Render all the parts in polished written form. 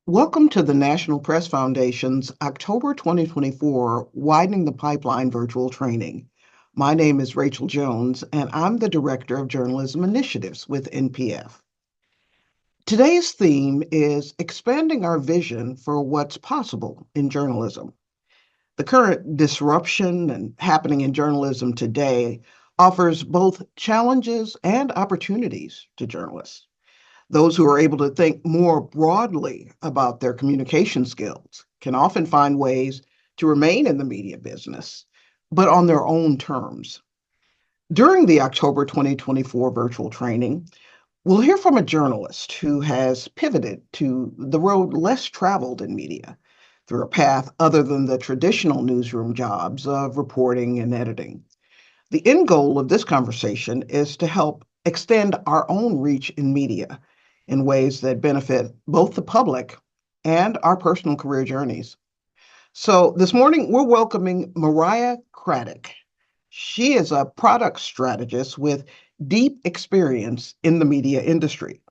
Welcome to the National Press Foundation's October 2024 Widening the Pipeline virtual training. My name is Rachel Jones, and I'm the Director of Journalism Initiatives with NPF. Today's theme is expanding our vision for what's possible in journalism. The current disruption and happening in journalism today offers both challenges and opportunities to journalists. Those who are able to think more broadly about their communication skills can often find ways to remain in the media business, but on their own terms. During the October 2024 virtual training, we'll hear from a journalist who has pivoted to the road less traveled in media through a path other than the traditional newsroom jobs of reporting and editing. The end goal of this conversation is to help extend our own reach in media in ways that benefit both the public and our personal career journeys. So this morning, we're welcoming Mariah Craddick. She is a product strategist with deep experience in the media industry.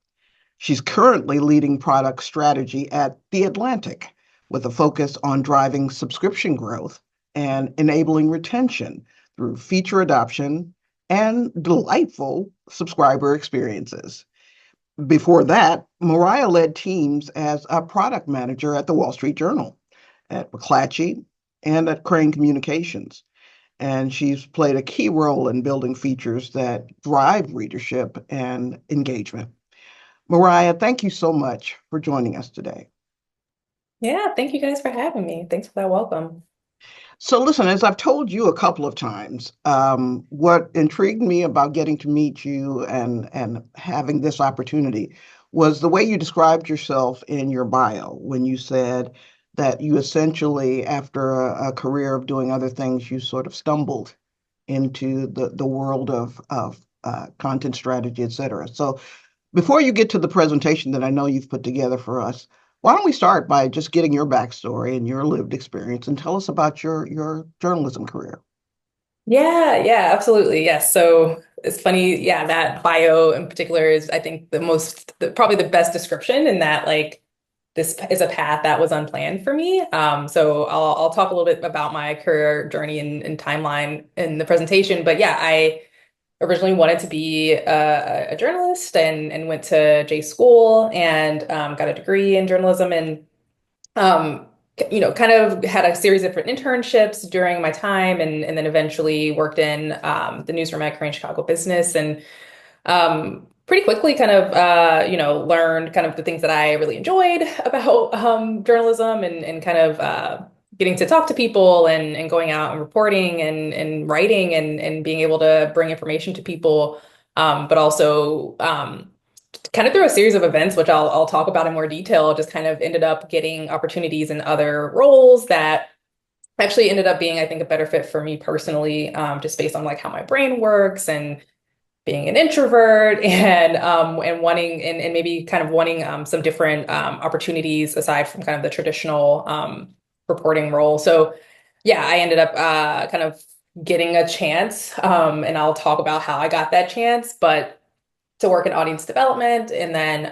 She's currently leading product strategy at The Atlantic with a focus on driving subscription growth and enabling retention through feature adoption and delightful subscriber experiences. Before that, Mariah led teams as a product manager at the Wall Street Journal, at McClatchy, and at Crane Communications. And she's played a key role in building features that drive readership and engagement. Mariah, thank you so much for joining us today. Yeah, thank you guys for having me. Thanks for that welcome. So, listen, as I've told you a couple of times, what intrigued me about getting to meet you and having this opportunity was the way you described yourself in your bio when you said that you essentially, after a career of doing other things, you sort of stumbled into the world of content strategy, et cetera. So, before you get to the presentation that I know you've put together for us, why don't we start by just getting your backstory and your lived experience and tell us about your journalism career? Yeah, absolutely. Yes. So it's funny. Yeah, that bio in particular is, I think, probably the best description in that, like, this is a path that was unplanned for me. So I'll talk a little bit about my career journey and timeline in the presentation. But yeah, I originally wanted to be a journalist and went to J school and got a degree in journalism and um, kind of had a series of different internships during my time and then eventually worked in the newsroom at Crane Chicago Business and pretty quickly kind of, learned kind of the things that I really enjoyed about journalism and kind of getting to talk to people and going out and reporting and writing and being able to bring information to people, but also kind of through a series of events, which I'll talk about in more detail, just kind of ended up getting opportunities in other roles that actually ended up being, I think, a better fit for me personally, just based on like how my brain works and being an introvert and wanting and maybe kind of wanting some different opportunities aside from kind of the traditional reporting role. So yeah, I ended up kind of getting a chance, and I'll talk about how I got that chance, but to work in audience development and then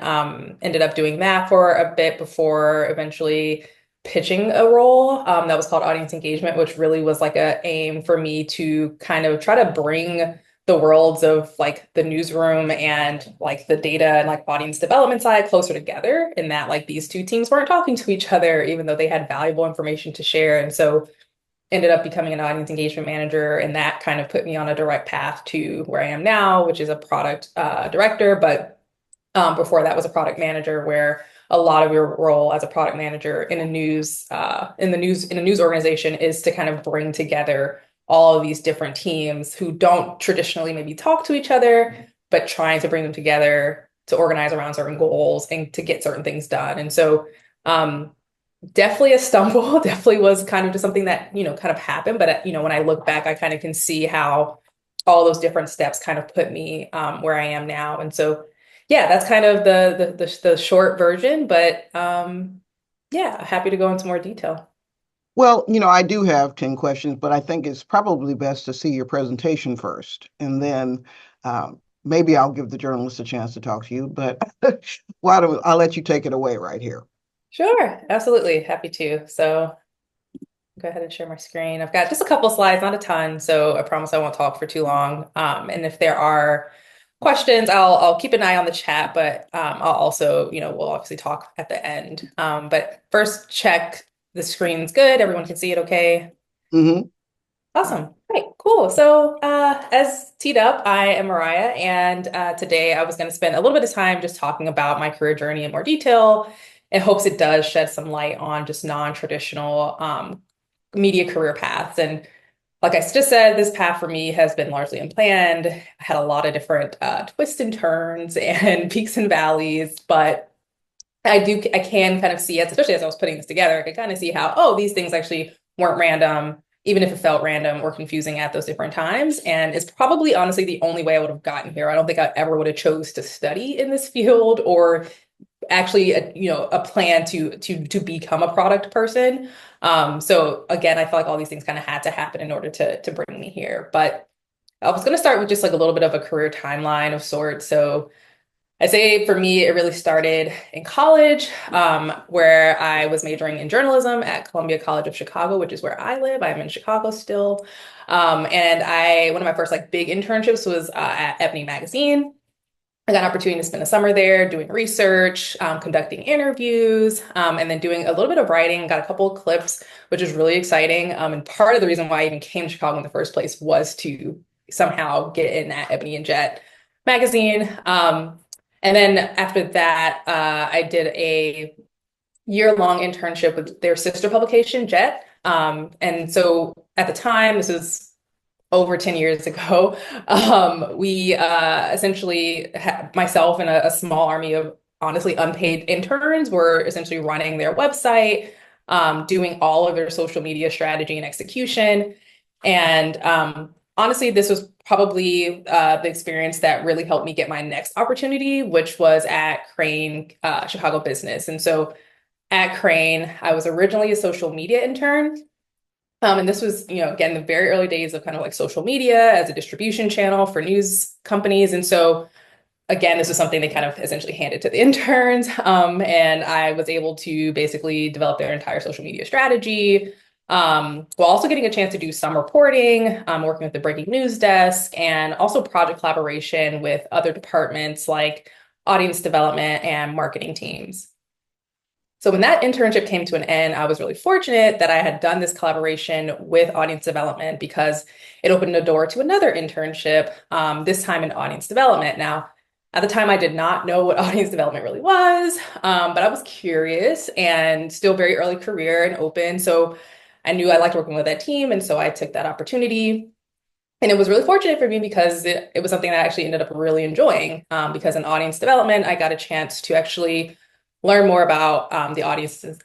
ended up doing that for a bit before eventually pitching a role that was called audience engagement, which really was like a aim for me to kind of try to bring the worlds of like the newsroom and like the data and like audience development side closer together in that like these two teams weren't talking to each other even though they had valuable information to share. And so ended up becoming an audience engagement manager, and that kind of put me on a direct path to where I am now, which is a product director. But before that was a product manager, where a lot of your role as a product manager in a news organization is to kind of bring together all of these different teams who don't traditionally maybe talk to each other, but trying to bring them together to organize around certain goals and to get certain things done. And so um, definitely a stumble, definitely was kind of just something that, kind of happened. But, when I look back, I kind of can see how all those different steps kind of put me where I am now. And so, yeah, that's kind of the short version. But yeah, happy to go into more detail. Well, I do have 10 questions, but I think it's probably best to see your presentation first, and then maybe I'll give the journalist a chance to talk to you, but I'll let you take it away right here. Sure, absolutely. Happy to. So go ahead and share my screen. I've got just a couple slides, not a ton, so I promise I won't talk for too long. And if there are questions, I'll keep an eye on the chat, but I'll also, we'll obviously talk at the end. But first, check the screen's good. Everyone can see it okay. Hmm. Awesome. Great. Cool. So, as teed up, I am Mariah, and today I was going to spend a little bit of time just talking about my career journey in more detail in hopes it does shed some light on just non-traditional media career paths. And like I just said, this path for me has been largely unplanned. I had a lot of different twists and turns and peaks and valleys, but I can kind of see it, especially as I was putting this together, I could kind of see how, oh, these things actually weren't random, even if it felt random or confusing at those different times. And it's probably honestly the only way I would have gotten here. I don't think I ever would have chose to study in this field or actually a plan to become a product person. So again, I feel like all these things kind of had to happen in order to bring me here. But I was going to start with just like a little bit of a career timeline of sorts. So I say for me, it really started in college, where I was majoring in journalism at Columbia College of Chicago, which is where I live. I'm in Chicago still. And one of my first like big internships was at Ebony Magazine. I got an opportunity to spend a summer there doing research, conducting interviews, and then doing a little bit of writing. Got a couple of clips, which is really exciting. And part of the reason why I even came to Chicago in the first place was to somehow get in at Ebony and Jet magazine. And then after that, I did a year-long internship with their sister publication, Jet. And so at the time, this was over 10 years ago, we essentially, myself and a small army of honestly unpaid interns were essentially running their website, doing all of their social media strategy and execution. And honestly, this was probably the experience that really helped me get my next opportunity, which was at Crane Chicago Business. And so at Crane, I was originally a social media intern. And this was, again, the very early days of kind of like social media as a distribution channel for news companies. And so, again, this was something they kind of essentially handed to the interns. And I was able to basically develop their entire social media strategy, while also getting a chance to do some reporting, working with the breaking news desk, and also project collaboration with other departments like audience development and marketing teams. So when that internship came to an end, I was really fortunate that I had done this collaboration with audience development because it opened a door to another internship, this time in audience development. Now, at the time, I did not know what audience development really was, but I was curious and still very early career and open. So I knew I liked working with that team. And so I took that opportunity. And it was really fortunate for me because it was something that I actually ended up really enjoying, because in audience development, I got a chance to actually learn more about the audiences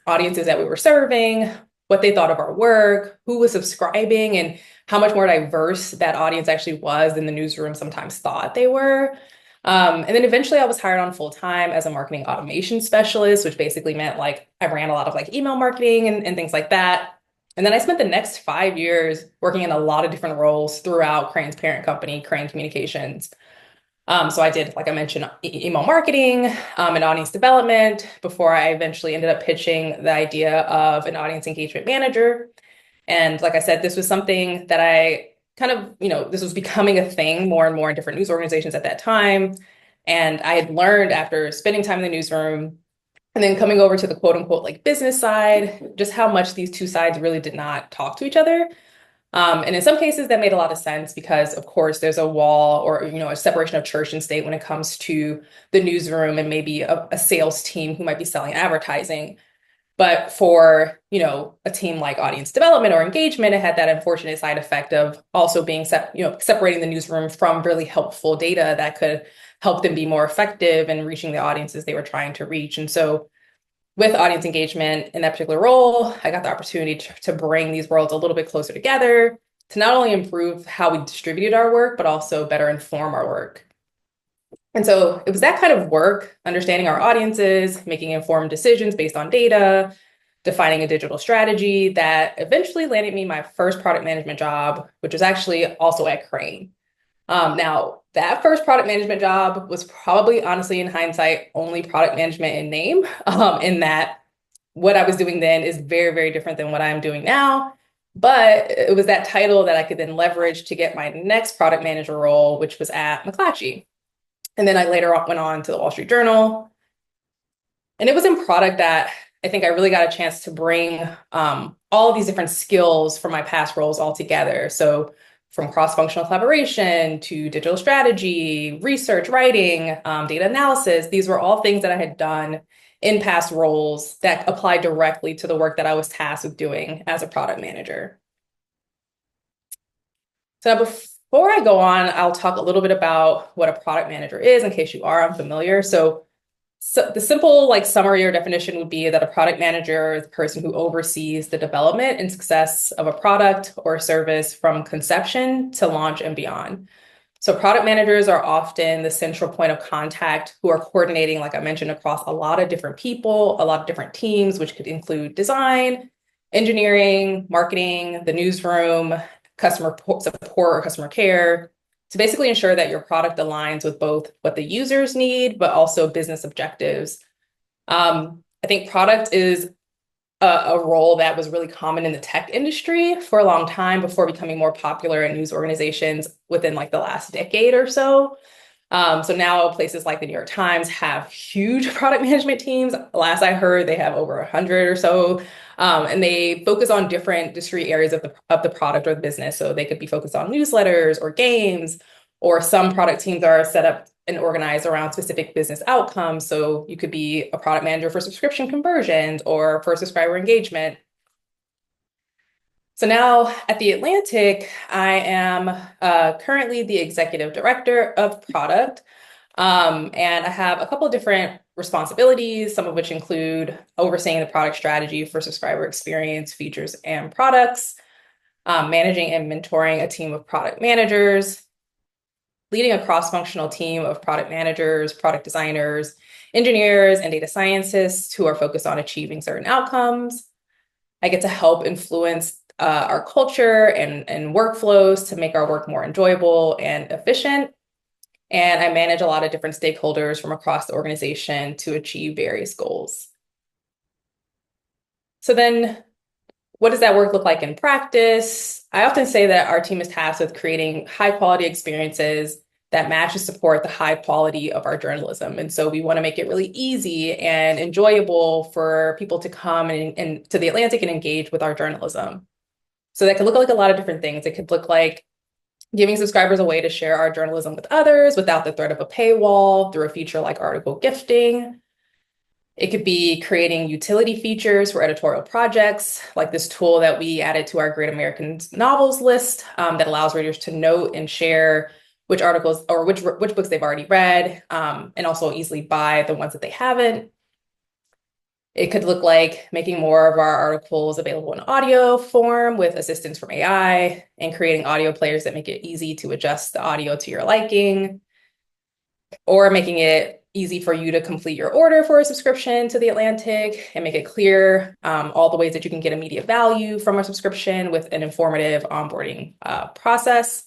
that we were serving, what they thought of our work, who was subscribing, and how much more diverse that audience actually was than the newsroom sometimes thought they were. And then eventually I was hired on full time as a marketing automation specialist, which basically meant like I ran a lot of like email marketing and things like that. And then I spent the next 5 years working in a lot of different roles throughout Crane's parent company, Crane Communications. So I did, like I mentioned, email marketing, and audience development before I eventually ended up pitching the idea of an audience engagement manager. And like I said, this was something that I kind of, this was becoming a thing more and more in different news organizations at that time. And I had learned after spending time in the newsroom and then coming over to the quote unquote like business side, just how much these two sides really did not talk to each other. And in some cases, that made a lot of sense because, of course, there's a wall or, a separation of church and state when it comes to the newsroom and maybe a sales team who might be selling advertising. But for, a team like audience development or engagement, it had that unfortunate side effect of also being separating the newsroom from really helpful data that could help them be more effective in reaching the audiences they were trying to reach. And so with audience engagement in that particular role, I got the opportunity to bring these worlds a little bit closer together to not only improve how we distributed our work, but also better inform our work. And so it was that kind of work, understanding our audiences, making informed decisions based on data, defining a digital strategy that eventually landed me my first product management job, which was actually also at Crane. Now, that first product management job was probably, honestly, in hindsight, only product management in name, in that what I was doing then is very, very different than what I'm doing now. But it was that title that I could then leverage to get my next product manager role, which was at McClatchy. And then I later went on to the Wall Street Journal. And it was in product that I think I really got a chance to bring all of these different skills from my past roles all together. So from cross-functional collaboration to digital strategy, research, writing, data analysis, these were all things that I had done in past roles that applied directly to the work that I was tasked with doing as a product manager. So before I go on, I'll talk a little bit about what a product manager is in case you are unfamiliar. So the simple summary or definition would be that a product manager is the person who oversees the development and success of a product or service from conception to launch and beyond. So product managers are often the central point of contact who are coordinating, like I mentioned, across a lot of different people, a lot of different teams, which could include design, engineering, marketing, the newsroom, customer support or customer care, to basically ensure that your product aligns with both what the users need, but also business objectives. I think product is a role that was really common in the tech industry for a long time before becoming more popular in news organizations within the last decade or so. So now places like the New York Times have huge product management teams. Last I heard, they have over 100 or so. And they focus on different discrete areas of the product or the business. So they could be focused on newsletters or games, or some product teams are set up and organized around specific business outcomes. So you could be a product manager for subscription conversions or for subscriber engagement. So now at The Atlantic, I am currently the executive director of product. And I have a couple of different responsibilities, some of which include overseeing the product strategy for subscriber experience, features, and products, managing and mentoring a team of product managers, leading a cross-functional team of product managers, product designers, engineers, and data scientists who are focused on achieving certain outcomes. I get to help influence our culture and workflows to make our work more enjoyable and efficient. And I manage a lot of different stakeholders from across the organization to achieve various goals. So then, what does that work look like in practice? I often say that our team is tasked with creating high quality experiences that match and support the high quality of our journalism. And so we want to make it really easy and enjoyable for people to come and to The Atlantic and engage with our journalism. So that could look like a lot of different things. It could look like giving subscribers a way to share our journalism with others without the threat of a paywall through a feature like article gifting. It could be creating utility features for editorial projects, like this tool that we added to our Great American Novels list that allows readers to note and share which articles or which books they've already read, and also easily buy the ones that they haven't. It could look like making more of our articles available in audio form with assistance from AI and creating audio players that make it easy to adjust the audio to your liking, or making it easy for you to complete your order for a subscription to The Atlantic and make it clear all the ways that you can get immediate value from a subscription with an informative onboarding process.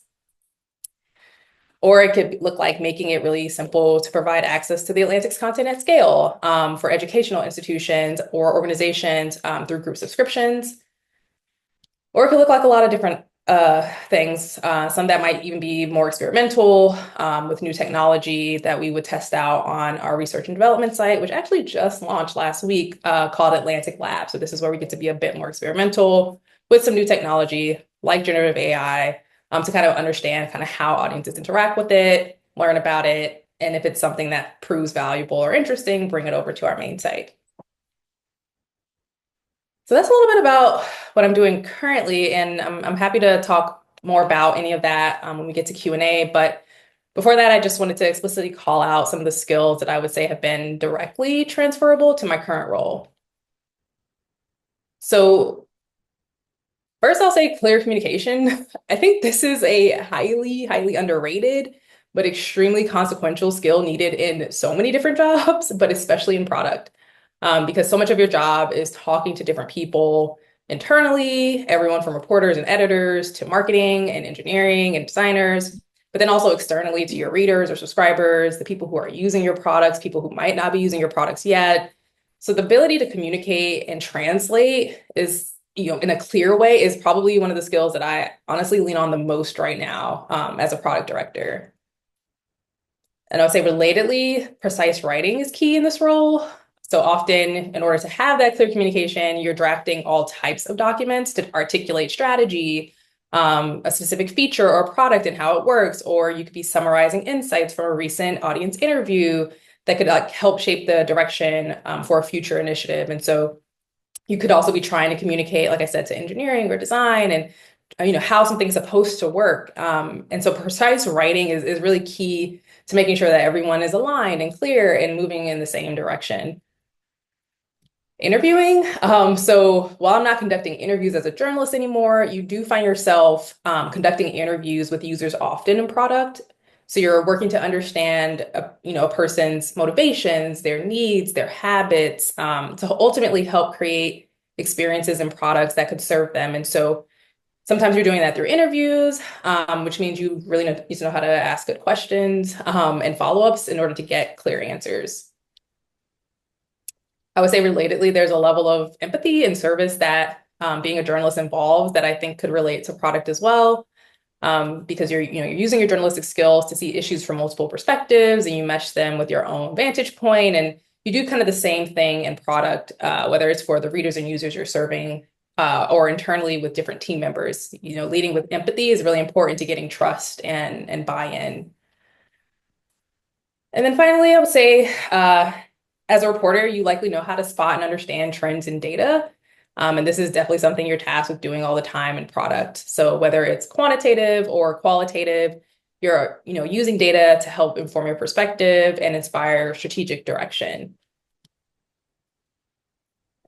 Or it could look like making it really simple to provide access to The Atlantic's content at scale for educational institutions or organizations through group subscriptions. Or it could look like a lot of different things, some that might even be more experimental with new technology that we would test out on our research and development site, which actually just launched last week, called Atlantic Lab. So this is where we get to be a bit more experimental with some new technology like generative AI, to kind of understand kind of how audiences interact with it, learn about it, and if it's something that proves valuable or interesting, bring it over to our main site. So that's a little bit about what I'm doing currently, and I'm happy to talk more about any of that when we get to Q&A. But before that, I just wanted to explicitly call out some of the skills that I would say have been directly transferable to my current role. So first, I'll say clear communication. I think this is a highly, highly underrated, but extremely consequential skill needed in so many different jobs, but especially in product, because so much of your job is talking to different people internally, everyone from reporters and editors to marketing and engineering and designers, but then also externally to your readers or subscribers, the people who are using your products, people who might not be using your products yet. So the ability to communicate and translate is, in a clear way is probably one of the skills that I honestly lean on the most right now, as a product director. And I would say relatedly, precise writing is key in this role. So often, in order to have that clear communication, you're drafting all types of documents to articulate strategy, a specific feature or product and how it works, or you could be summarizing insights from a recent audience interview that could help shape the direction for a future initiative. And so you could also be trying to communicate, like I said, to engineering or design and how something's supposed to work. And so precise writing is really key to making sure that everyone is aligned and clear and moving in the same direction. Interviewing. So while I'm not conducting interviews as a journalist anymore, you do find yourself conducting interviews with users often in product. So you're working to understand, a person's motivations, their needs, their habits, to ultimately help create experiences and products that could serve them. And so sometimes you're doing that through interviews, which means you really need to know how to ask good questions, and follow-ups in order to get clear answers. I would say relatedly, there's a level of empathy and service that being a journalist involves that I think could relate to product as well. Because you're using your journalistic skills to see issues from multiple perspectives and you mesh them with your own vantage point, and you do kind of the same thing in product, whether it's for the readers and users you're serving, or internally with different team members. Leading with empathy is really important to getting trust and buy-in. And then finally, I would say, as a reporter, you likely know how to spot and understand trends in data. And this is definitely something you're tasked with doing all the time in product. So whether it's quantitative or qualitative, you're using data to help inform your perspective and inspire strategic direction.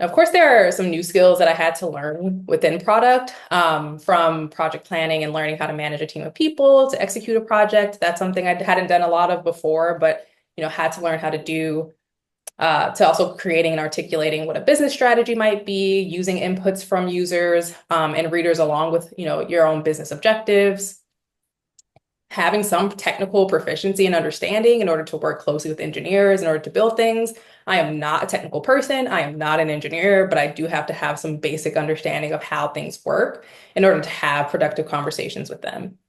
Of course, there are some new skills that I had to learn within product, from project planning and learning how to manage a team of people to execute a project. That's something I hadn't done a lot of before, but had to learn how to do. To also creating and articulating what a business strategy might be, using inputs from users and readers along with your own business objectives. Having some technical proficiency and understanding in order to work closely with engineers in order to build things. I am not a technical person. I am not an engineer, but I do have to have some basic understanding of how things work in order to have productive conversations with them.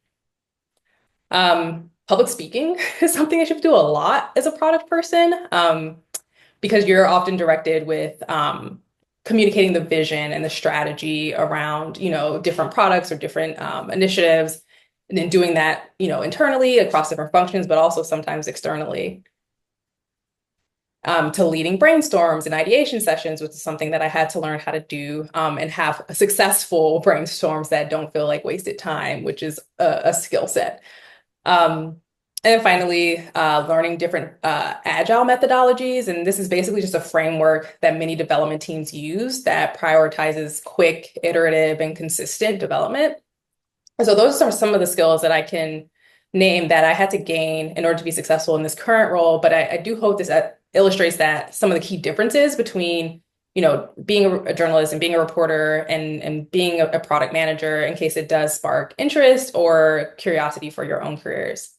Public speaking is something I should do a lot as a product person, because you're often directed with communicating the vision and the strategy around different products or different initiatives, and then doing that internally across different functions, but also sometimes externally. To leading brainstorms and ideation sessions, which is something that I had to learn how to do, and have successful brainstorms that don't feel like wasted time, which is a skill set. And then finally, learning different agile methodologies. And this is basically just a framework that many development teams use that prioritizes quick, iterative, and consistent development. So those are some of the skills that I can name that I had to gain in order to be successful in this current role. But I do hope this illustrates that some of the key differences between being a journalist and being a reporter and being a product manager, in case it does spark interest or curiosity for your own careers.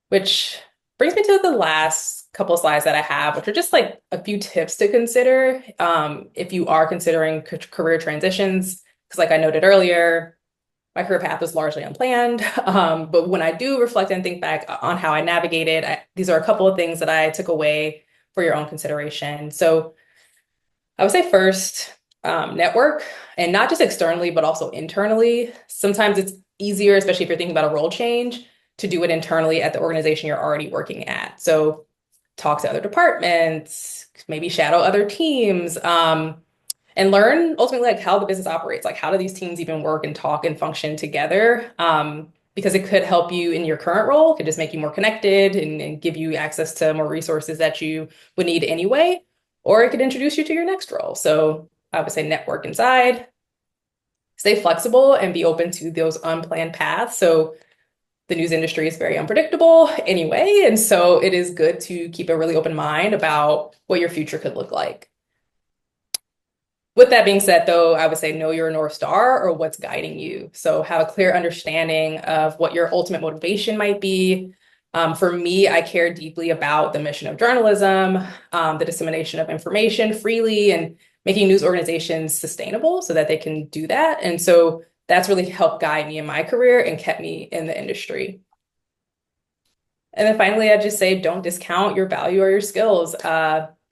Which brings me to the last couple of slides that I have, which are just like a few tips to consider if you are considering career transitions. Because like I noted earlier, my career path was largely unplanned. But when I do reflect and think back on how I navigated, these are a couple of things that I took away for your own consideration. So I would say first, network, and not just externally, but also internally. Sometimes it's easier, especially if you're thinking about a role change, to do it internally at the organization you're already working at. So talk to other departments, maybe shadow other teams, and learn ultimately like how the business operates. Like how do these teams even work and talk and function together? Because it could help you in your current role, it could just make you more connected and give you access to more resources that you would need anyway, or it could introduce you to your next role. So I would say network inside, stay flexible and be open to those unplanned paths. So the news industry is very unpredictable anyway, and so it is good to keep a really open mind about what your future could look like. With that being said, though, I would say know your North Star or what's guiding you. So have a clear understanding of what your ultimate motivation might be, For me, I care deeply about the mission of journalism, the dissemination of information freely, and making news organizations sustainable so that they can do that. And so that's really helped guide me in my career and kept me in the industry. And then finally, I'd just say don't discount your value or your skills.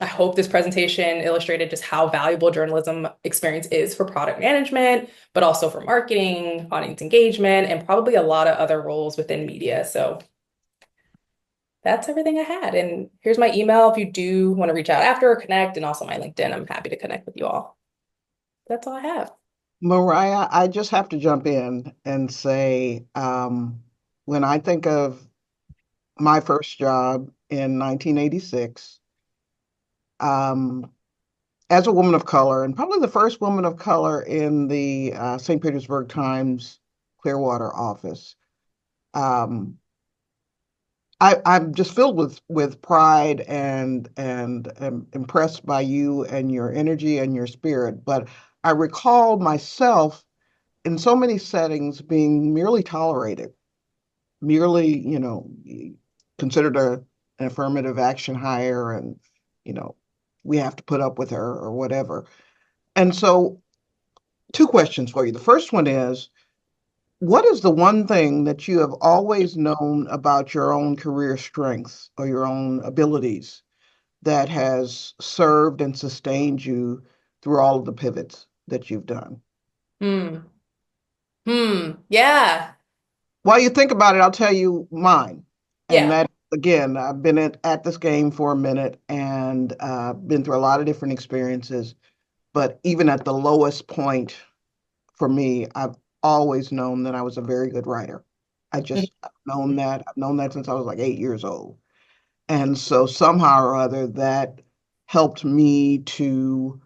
I hope this presentation illustrated just how valuable journalism experience is for product management, but also for marketing, audience engagement, and probably a lot of other roles within media. So that's everything I had. And here's my email if you do want to reach out after or connect, and also my LinkedIn. I'm happy to connect with you all. That's all I have. Mariah, I just have to jump in and say, when I think of my first job in 1986, um, as a woman of color, and probably the first woman of color in the St. Petersburg Times Clearwater office, um, I'm just filled with pride and am impressed by you and your energy and your spirit. But I recall myself in so many settings being merely tolerated, merely, considered an affirmative action hire, and you know, we have to put up with her or whatever. And so, two questions for you. The first one is, what is the one thing that you have always known about your own career strengths or your own abilities that has served and sustained you through all of the pivots that you've done? Hmm. Yeah. While you think about it, I'll tell you mine. And Yeah. that, again, I've been at this game for a minute and been through a lot of different experiences. But even at the lowest point for me, I've always known that I was a very good writer. I've known that. I've known that since I was like 8 years old. And so somehow or other, that helped me to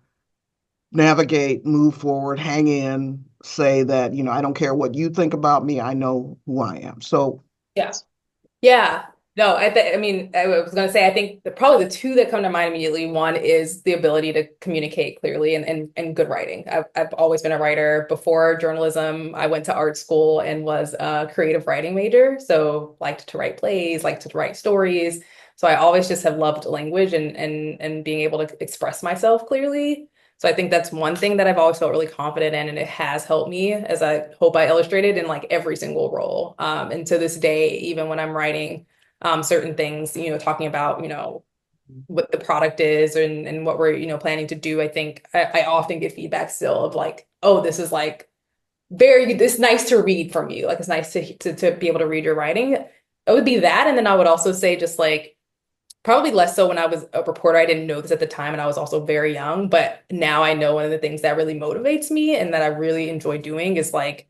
navigate, move forward, hang in, say that, I don't care what you think about me, I know who I am. So, Yeah. Yeah. No, I mean, I was going to say, I think probably the two that come to mind immediately. One is the ability to communicate clearly and good writing. I've always been a writer. Before journalism, I went to art school and was a creative writing major. So liked to write plays, liked to write stories. So I always just have loved language and being able to express myself clearly. So I think that's one thing that I've always felt really confident in, and it has helped me, as I hope I illustrated, in like every single role. And to this day, even when I'm writing certain things, talking about, what the product is and what we're, planning to do, I think I often get feedback still of like, oh, this is like very good. This is nice to read from you. Like it's nice to be able to read your writing. It would be that. And then I would also say just like probably less so when I was a reporter. I didn't know this at the time, and I was also very young. But now I know one of the things that really motivates me and that I really enjoy doing is like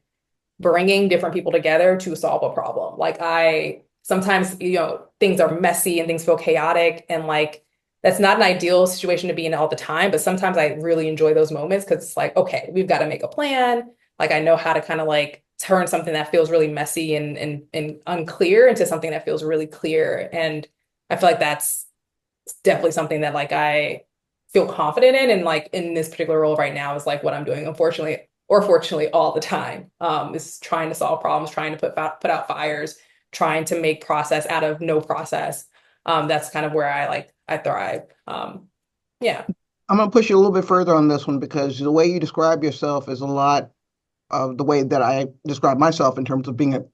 bringing different people together to solve a problem. Like I sometimes, things are messy and things feel chaotic, and like that's not an ideal situation to be in all the time. But sometimes I really enjoy those moments because it's like, okay, we've got to make a plan. Like I know how to kind of like turn something that feels really messy and unclear into something that feels really clear. And I feel like that's definitely something that like I feel confident in, and like in this particular role right now is like what I'm doing, unfortunately or fortunately, all the time, is trying to solve problems, trying to put out fires, trying to make process out of no process. That's kind of where I thrive. Yeah. I'm going to push you a little bit further on this one because the way you describe yourself is a lot of the way that I describe myself in terms of being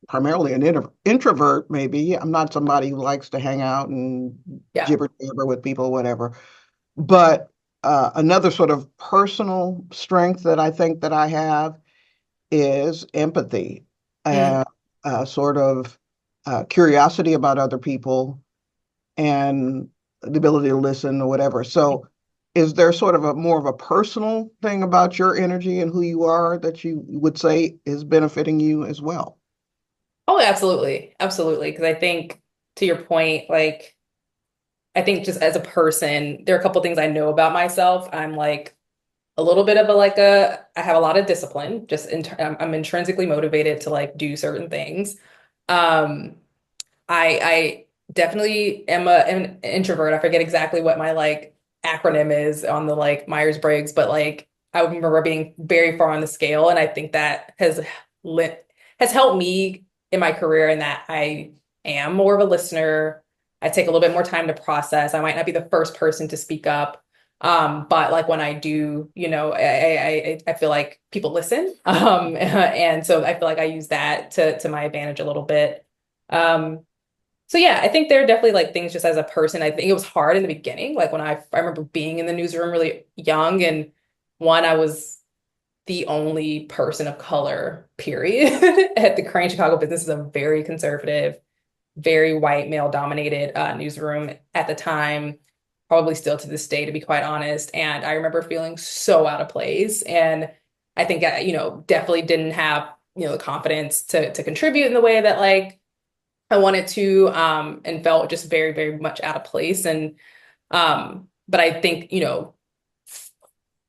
primarily an introvert, maybe. I'm not somebody who likes to hang out and Yeah. jibber jabber with people, whatever. But another sort of personal strength that I think that I have is empathy Mm. and sort of curiosity about other people and the ability to listen or whatever. So, is there sort of a more of a personal thing about your energy and who you are that you would say is benefiting you as well? Oh, absolutely. Absolutely. Because I think to your point, like I think just as a person, there are a couple things I know about myself. I'm like a little bit of I have a lot of discipline. I'm intrinsically motivated to like do certain things. Um, I definitely am an introvert. I forget exactly what my like acronym is on the like Myers-Briggs, but like I remember being very far on the scale, and I think that has helped me in my career in that I am more of a listener. I take a little bit more time to process. I might not be the first person to speak up. But like when I do, I feel like people listen. And so I feel like I use that to my advantage a little bit. Um, so yeah, I think there are definitely like things just as a person. I think it was hard in the beginning. Like when I remember being in the newsroom really young, and one, I was the only person of color, period, at the Crane Chicago Business. Is a very conservative, very white, male dominated newsroom at the time, probably still to this day, to be quite honest. And I remember feeling so out of place. And I think I, definitely didn't have, the confidence to contribute in the way that like I wanted to, and felt just very, very much out of place. And but I think,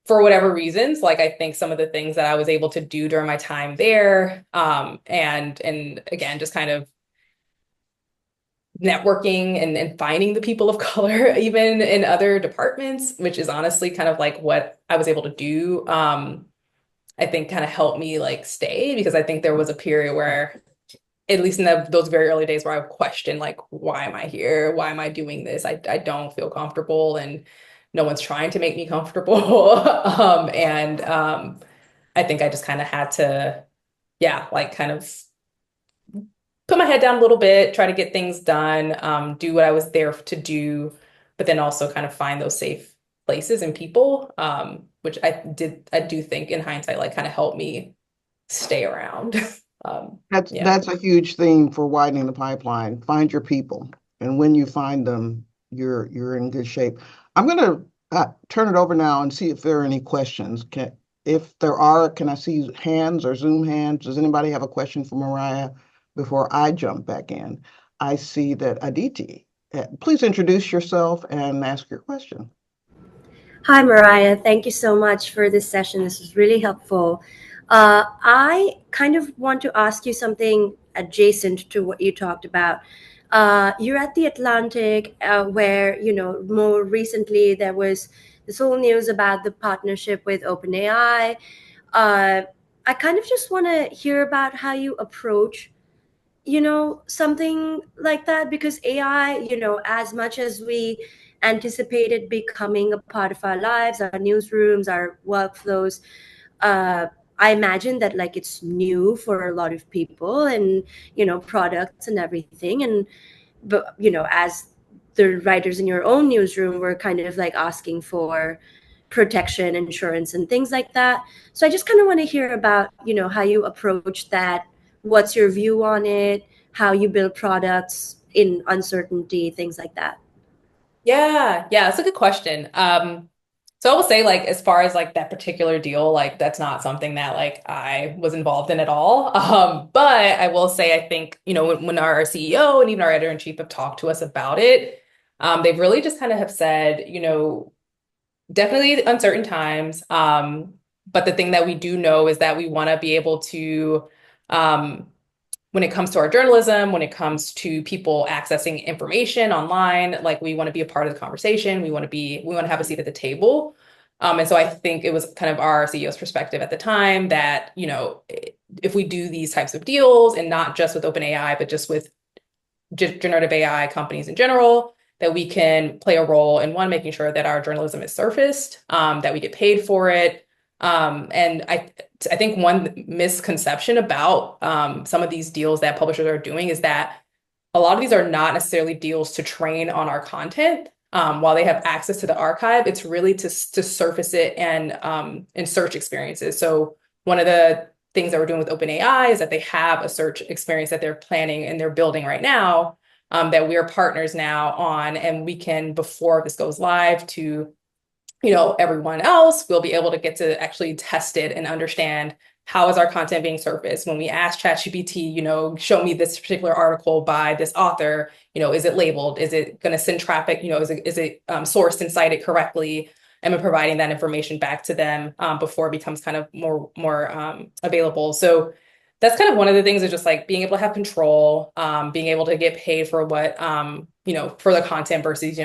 for whatever reasons, like I think some of the things that I was able to do during my time there, and again, just kind of networking and finding the people of color even in other departments, which is honestly kind of like what I was able to do. I think kind of helped me like stay, because I think there was a period where, at least in those very early days, where I would question like, why am I here? Why am I doing this? I don't feel comfortable, and no one's trying to make me comfortable. And I think I just kind of had to, yeah, like kind of put my head down a little bit, try to get things done, do what I was there to do, but then also kind of find those safe places and people, which I do think in hindsight, like kind of helped me stay around. Yeah. That's a huge theme for widening the pipeline. Find your people, and when you find them, you're in good shape. I'm going to turn it over now and see if there are any questions. If there are, can I see hands or Zoom hands? Does anybody have a question for Mariah before I jump back in? I see that Aditi. Please introduce yourself and ask your question. Hi, Mariah. Thank you so much for this session. This was really helpful. I kind of want to ask you something adjacent to what you talked about. You're at the Atlantic, where, more recently there was this whole news about the partnership with OpenAI. Uh, I kind of just want to hear about how you approach something like that, because AI, as much as we anticipated becoming a part of our lives, our newsrooms, our workflows, uh, I imagine that like it's new for a lot of people, and products and everything. And but as the writers in your own newsroom were kind of like asking for protection insurance and things like that. So I just kind of want to hear about how you approach that. What's your view on it? How you build products in uncertainty, things like that. Yeah, that's a good question. So I will say, like, as far as like that particular deal, like that's not something that like I was involved in at all. But I will say, I think, when our CEO and even our editor-in-chief have talked to us about it, they've really just kind of have said, definitely uncertain times. But the thing that we do know is that we want to be able to, when it comes to our journalism, when it comes to people accessing information online, like we want to be a part of the conversation. We want to have a seat at the table. And so I think it was kind of our CEO's perspective at the time that, if we do these types of deals, and not just with OpenAI, but just with generative AI companies in general, that we can play a role in, one, making sure that our journalism is surfaced, that we get paid for it. And I think one misconception about some of these deals that publishers are doing is that a lot of these are not necessarily deals to train on our content. While they have access to the archive, it's really to surface it and in search experiences. So one of the things that we're doing with OpenAI is that they have a search experience that they're planning and they're building right now, that we're partners now on, and we can, before this goes live to everyone else, will be able to get to actually test it and understand how is our content being surfaced. When we ask ChatGPT, show me this particular article by this author, is it labeled? Is it going to send traffic? Is it sourced and cited correctly? And we're providing that information back to them before it becomes kind of more available. So that's kind of one of the things, is just like being able to have control, being able to get paid for what, for the content versus,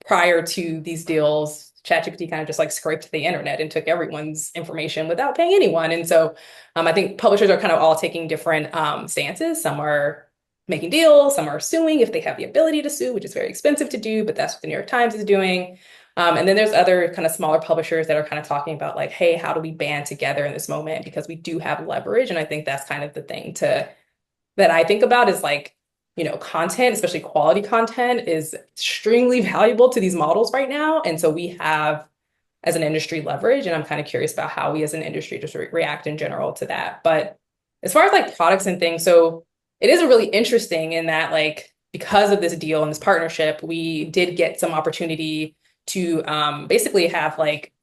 prior to these deals, ChatGPT kind of just like scraped the internet and took everyone's information without paying anyone. And so I think publishers are kind of all taking different stances. Some are making deals, some are suing if they have the ability to sue, which is very expensive to do, but that's what the New York Times is doing. And then there's other kind of smaller publishers that are kind of talking about like, hey, how do we band together in this moment? Because we do have leverage. And I think that's kind of the thing that I think about is like, content, especially quality content, is extremely valuable to these models right now. And so we have, as an industry, leverage. And I'm kind of curious about how we as an industry just react in general to that. But as far as like products and things, so it is really interesting in that like, because of this deal and this partnership, we did get some opportunity to basically have like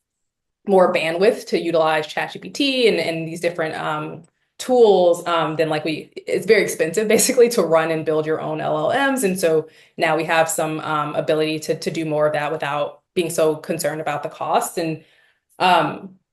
more bandwidth to utilize ChatGPT and these different tools than like it's very expensive basically to run and build your own LLMs. And so now we have some ability to do more of that without being so concerned about the cost. And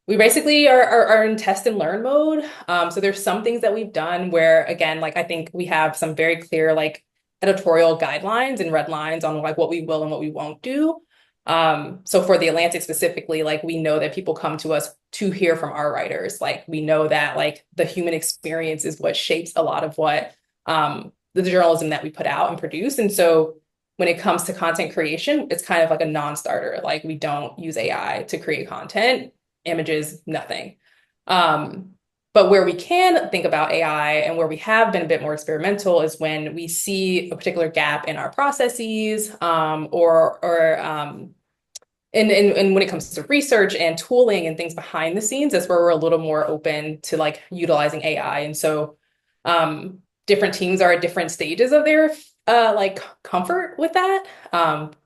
we basically are in test and learn mode. So there's some things that we've done where, again, like I think we have some very clear like editorial guidelines and red lines on like what we will and what we won't do. So for the Atlantic specifically, like we know that people come to us to hear from our writers. Like we know that like the human experience is what shapes a lot of what the journalism that we put out and produce. And so when it comes to content creation, it's kind of like a non-starter. Like we don't use AI to create content, images, nothing. But where we can think about AI and where we have been a bit more experimental is when we see a particular gap in our processes, and when it comes to research and tooling and things behind the scenes, that's where we're a little more open to like utilizing AI. And so different teams are at different stages of their like comfort with that.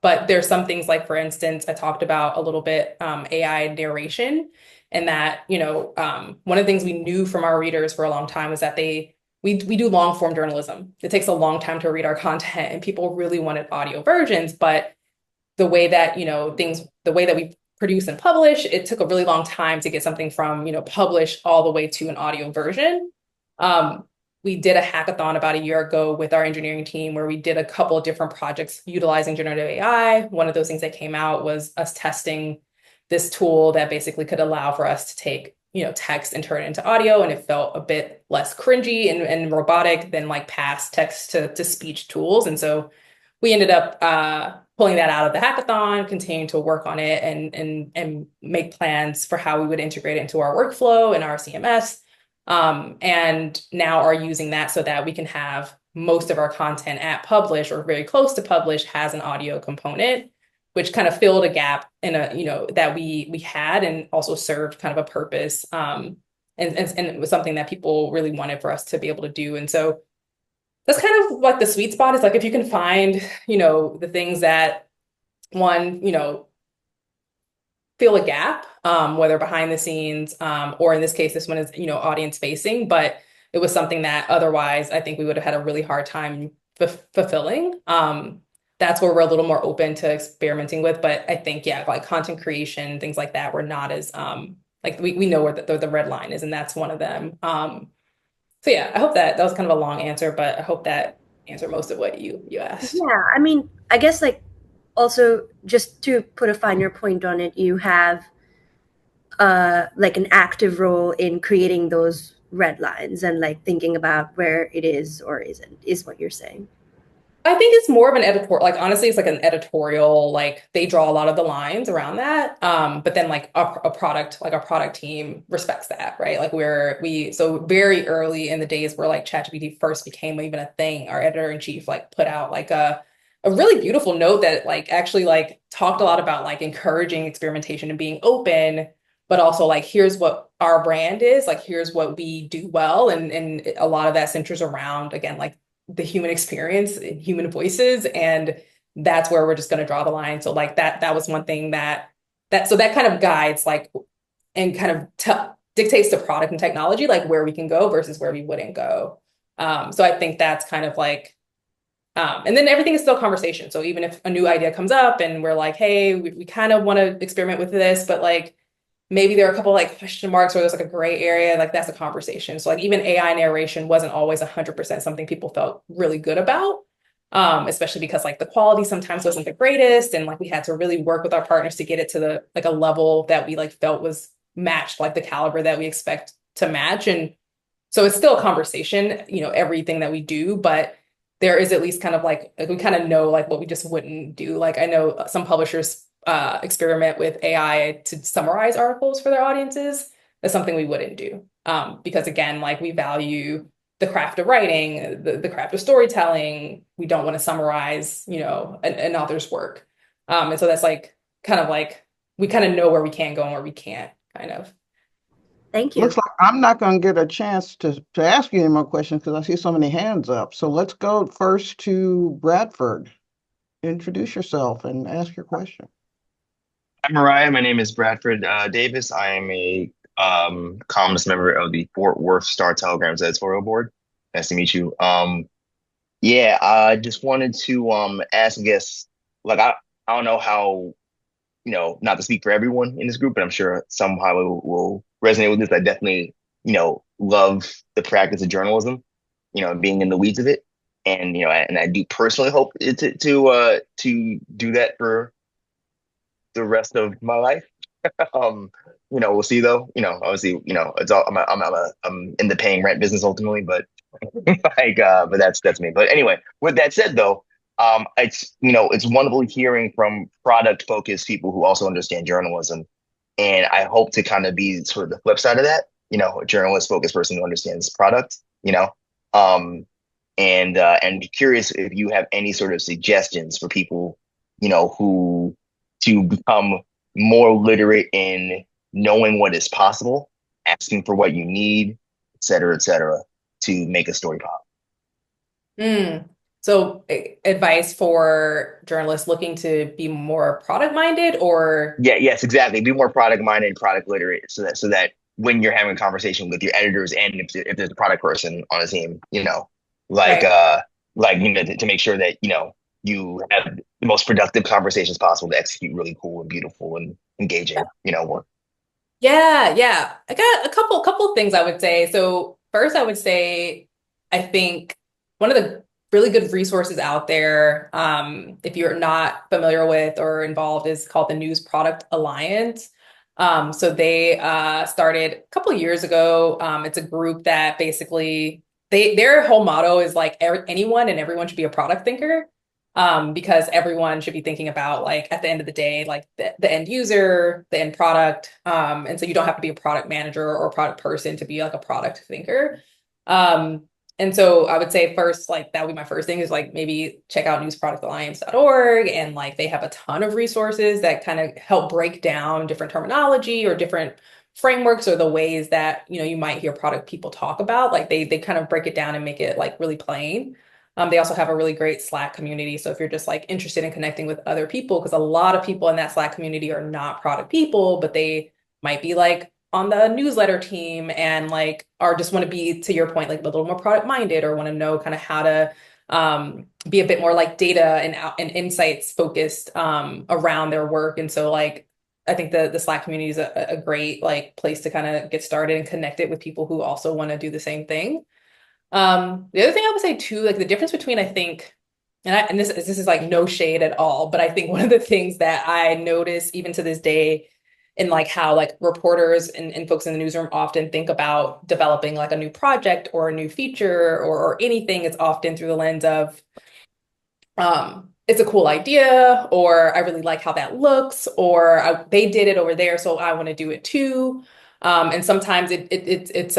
But there's some things like, for instance, I talked about a little bit AI narration. And that, one of the things we knew from our readers for a long time was that we do long form journalism. It takes a long time to read our content, and people really wanted audio versions. But the way that, the way that we produce and publish, it took a really long time to get something from, published all the way to an audio version. We did a hackathon about a year ago with our engineering team where we did a couple of different projects utilizing generative AI. One of those things that came out was us testing this tool that basically could allow for us to take, text and turn it into audio. And it felt a bit less cringy and robotic than like past text to speech tools. And so we ended up pulling that out of the hackathon, continuing to work on it and make plans for how we would integrate it into our workflow and our CMS. And now are using that so that we can have most of our content at publish or very close to publish has an audio component, which kind of filled a gap in that we had and also served kind of a purpose. And it was something that people really wanted for us to be able to do. And so that's kind of like the sweet spot is like, if you can find, the things that one, fill a gap, whether behind the scenes, or in this case, this one is, audience facing, but it was something that otherwise I think we would have had a really hard time fulfilling. That's where we're a little more open to experimenting with. But I think, yeah, like content creation, things like that, we're not as, like we know where the red line is, and that's one of them. So yeah, I hope that was kind of a long answer, but I hope that answered most of what you asked. Yeah, I mean, I guess like also just to put a finer point on it, you have like an active role in creating those red lines and like thinking about where it is or isn't, is what you're saying. I think it's more of an editorial, like honestly, it's like an editorial, like they draw a lot of the lines around that. But then like a product team respects that, right? Like so very early in the days where like ChatGPT first became even a thing, our editor-in-chief like put out like a really beautiful note that like actually like talked a lot about like encouraging experimentation and being open, but also like, here's what our brand is, like, here's what we do well. And a lot of that centers around, again, like the human experience and human voices. And that's where we're just going to draw the line. So like that was one thing so that kind of guides like, and kind of dictates the product and technology, like where we can go versus where we wouldn't go. So I think that's kind of like, and then everything is still conversation. So even if a new idea comes up and we're like, hey, we kind of want to experiment with this, but like maybe there are a couple like question marks or there's like a gray area, like that's a conversation. So like even AI narration wasn't always 100% something people felt really good about, especially because like the quality sometimes wasn't the greatest. And like we had to really work with our partners to get it to like a level that we like felt was matched, like the caliber that we expect to match. And so it's still a conversation, everything that we do, but there is at least kind of like we kind of know like what we just wouldn't do. Like I know some publishers experiment with AI to summarize articles for their audiences. That's something we wouldn't do. Because again, like we value the craft of writing, the craft of storytelling. We don't want to summarize, an author's work. And so that's like kind of like we kind of know where we can go and where we can't, kind of. Thank you. Looks like I'm not going to get a chance to ask you any more questions because I see so many hands up. So let's go first to Bradford. Introduce yourself and ask your question. Hi, Mariah. My name is Bradford Davis. I am a columnist member of the Fort Worth Star Telegram's editorial board. Nice to meet you. Yeah, I just wanted to ask, I guess, like I don't know how, not to speak for everyone in this group, but I'm sure somehow will resonate with this. I definitely, love the practice of journalism, being in the weeds of it. And, and I do personally hope to do that for the rest of my life. Um, we'll see though. Obviously, it's all I'm in the paying rent business ultimately, but but that's me. But anyway, with that said though, it's wonderful hearing from product focused people who also understand journalism. And I hope to kind of be sort of the flip side of that, a journalist focused person who understands product, and be curious if you have any sort of suggestions for people, who to become more literate in knowing what is possible, asking for what you need, et cetera, to make a story pop. So advice for journalists looking to be more product minded or Yeah, yes, exactly. Be more product minded, product literate, so that when you're having a conversation with your editors and if there's a product person on the team, like right. to make sure that you have the most productive conversations possible to execute really cool and beautiful and engaging, work. Yeah, yeah. I got a couple of things I would say. So first I would say I think one of the really good resources out there, if you're not familiar with or involved, is called the News Product Alliance. So they started a couple of years ago. It's a group that basically their whole motto is like anyone and everyone should be a product thinker. Because everyone should be thinking about like at the end of the day, like the end user, the end product. And so you don't have to be a product manager or a product person to be like a product thinker. Um, and so I would say first, like that would be my first thing is like maybe check out newsproductalliance.org and like they have a ton of resources that kind of help break down different terminology or different frameworks or the ways that you might hear product people talk about. Like they kind of break it down and make it like really plain. They also have a really great Slack community. So if you're just like interested in connecting with other people, because a lot of people in that Slack community are not product people, but they might be like on the newsletter team and like, or just want to be, to your point, like a little more product minded or want to know kind of how to be a bit more like data and insights focused around their work. And so like, I think the Slack community is a great like place to kind of get started and connect it with people who also want to do the same thing. The other thing I would say too, like the difference between I think, and this is like no shade at all, but I think one of the things that I notice even to this day in like how like reporters and folks in the newsroom often think about developing like a new project or a new feature or anything, it's often through the lens of it's a cool idea, or I really like how that looks, or they did it over there, so I want to do it too. And sometimes it's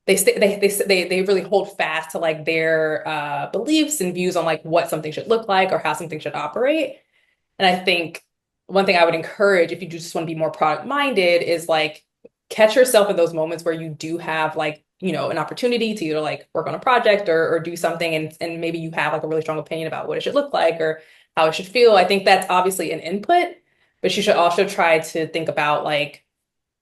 they really hold fast to like their beliefs and views on like what something should look like or how something should operate. And I think one thing I would encourage if you just want to be more product minded is like catch yourself in those moments where you do have like an opportunity to either like work on a project or do something and maybe you have like a really strong opinion about what it should look like or how it should feel. I think that's obviously an input, but you should also try to think about like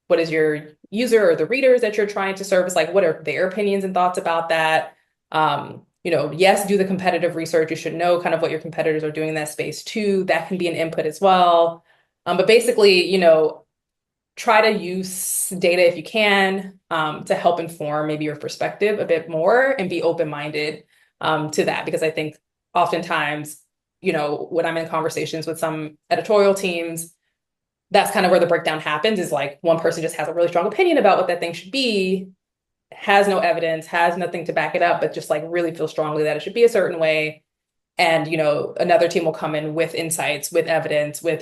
what is your user or the readers that you're trying to service, like what are their opinions and thoughts about that. Yes, do the competitive research. You should know kind of what your competitors are doing in that space too. That can be an input as well. But basically, try to use data if you can to help inform maybe your perspective a bit more and be open-minded to that. Because I think oftentimes, when I'm in conversations with some editorial teams, that's kind of where the breakdown happens is like one person just has a really strong opinion about what that thing should be. has no evidence, has nothing to back it up, but just like really feel strongly that it should be a certain way. And, another team will come in with insights, with evidence, with,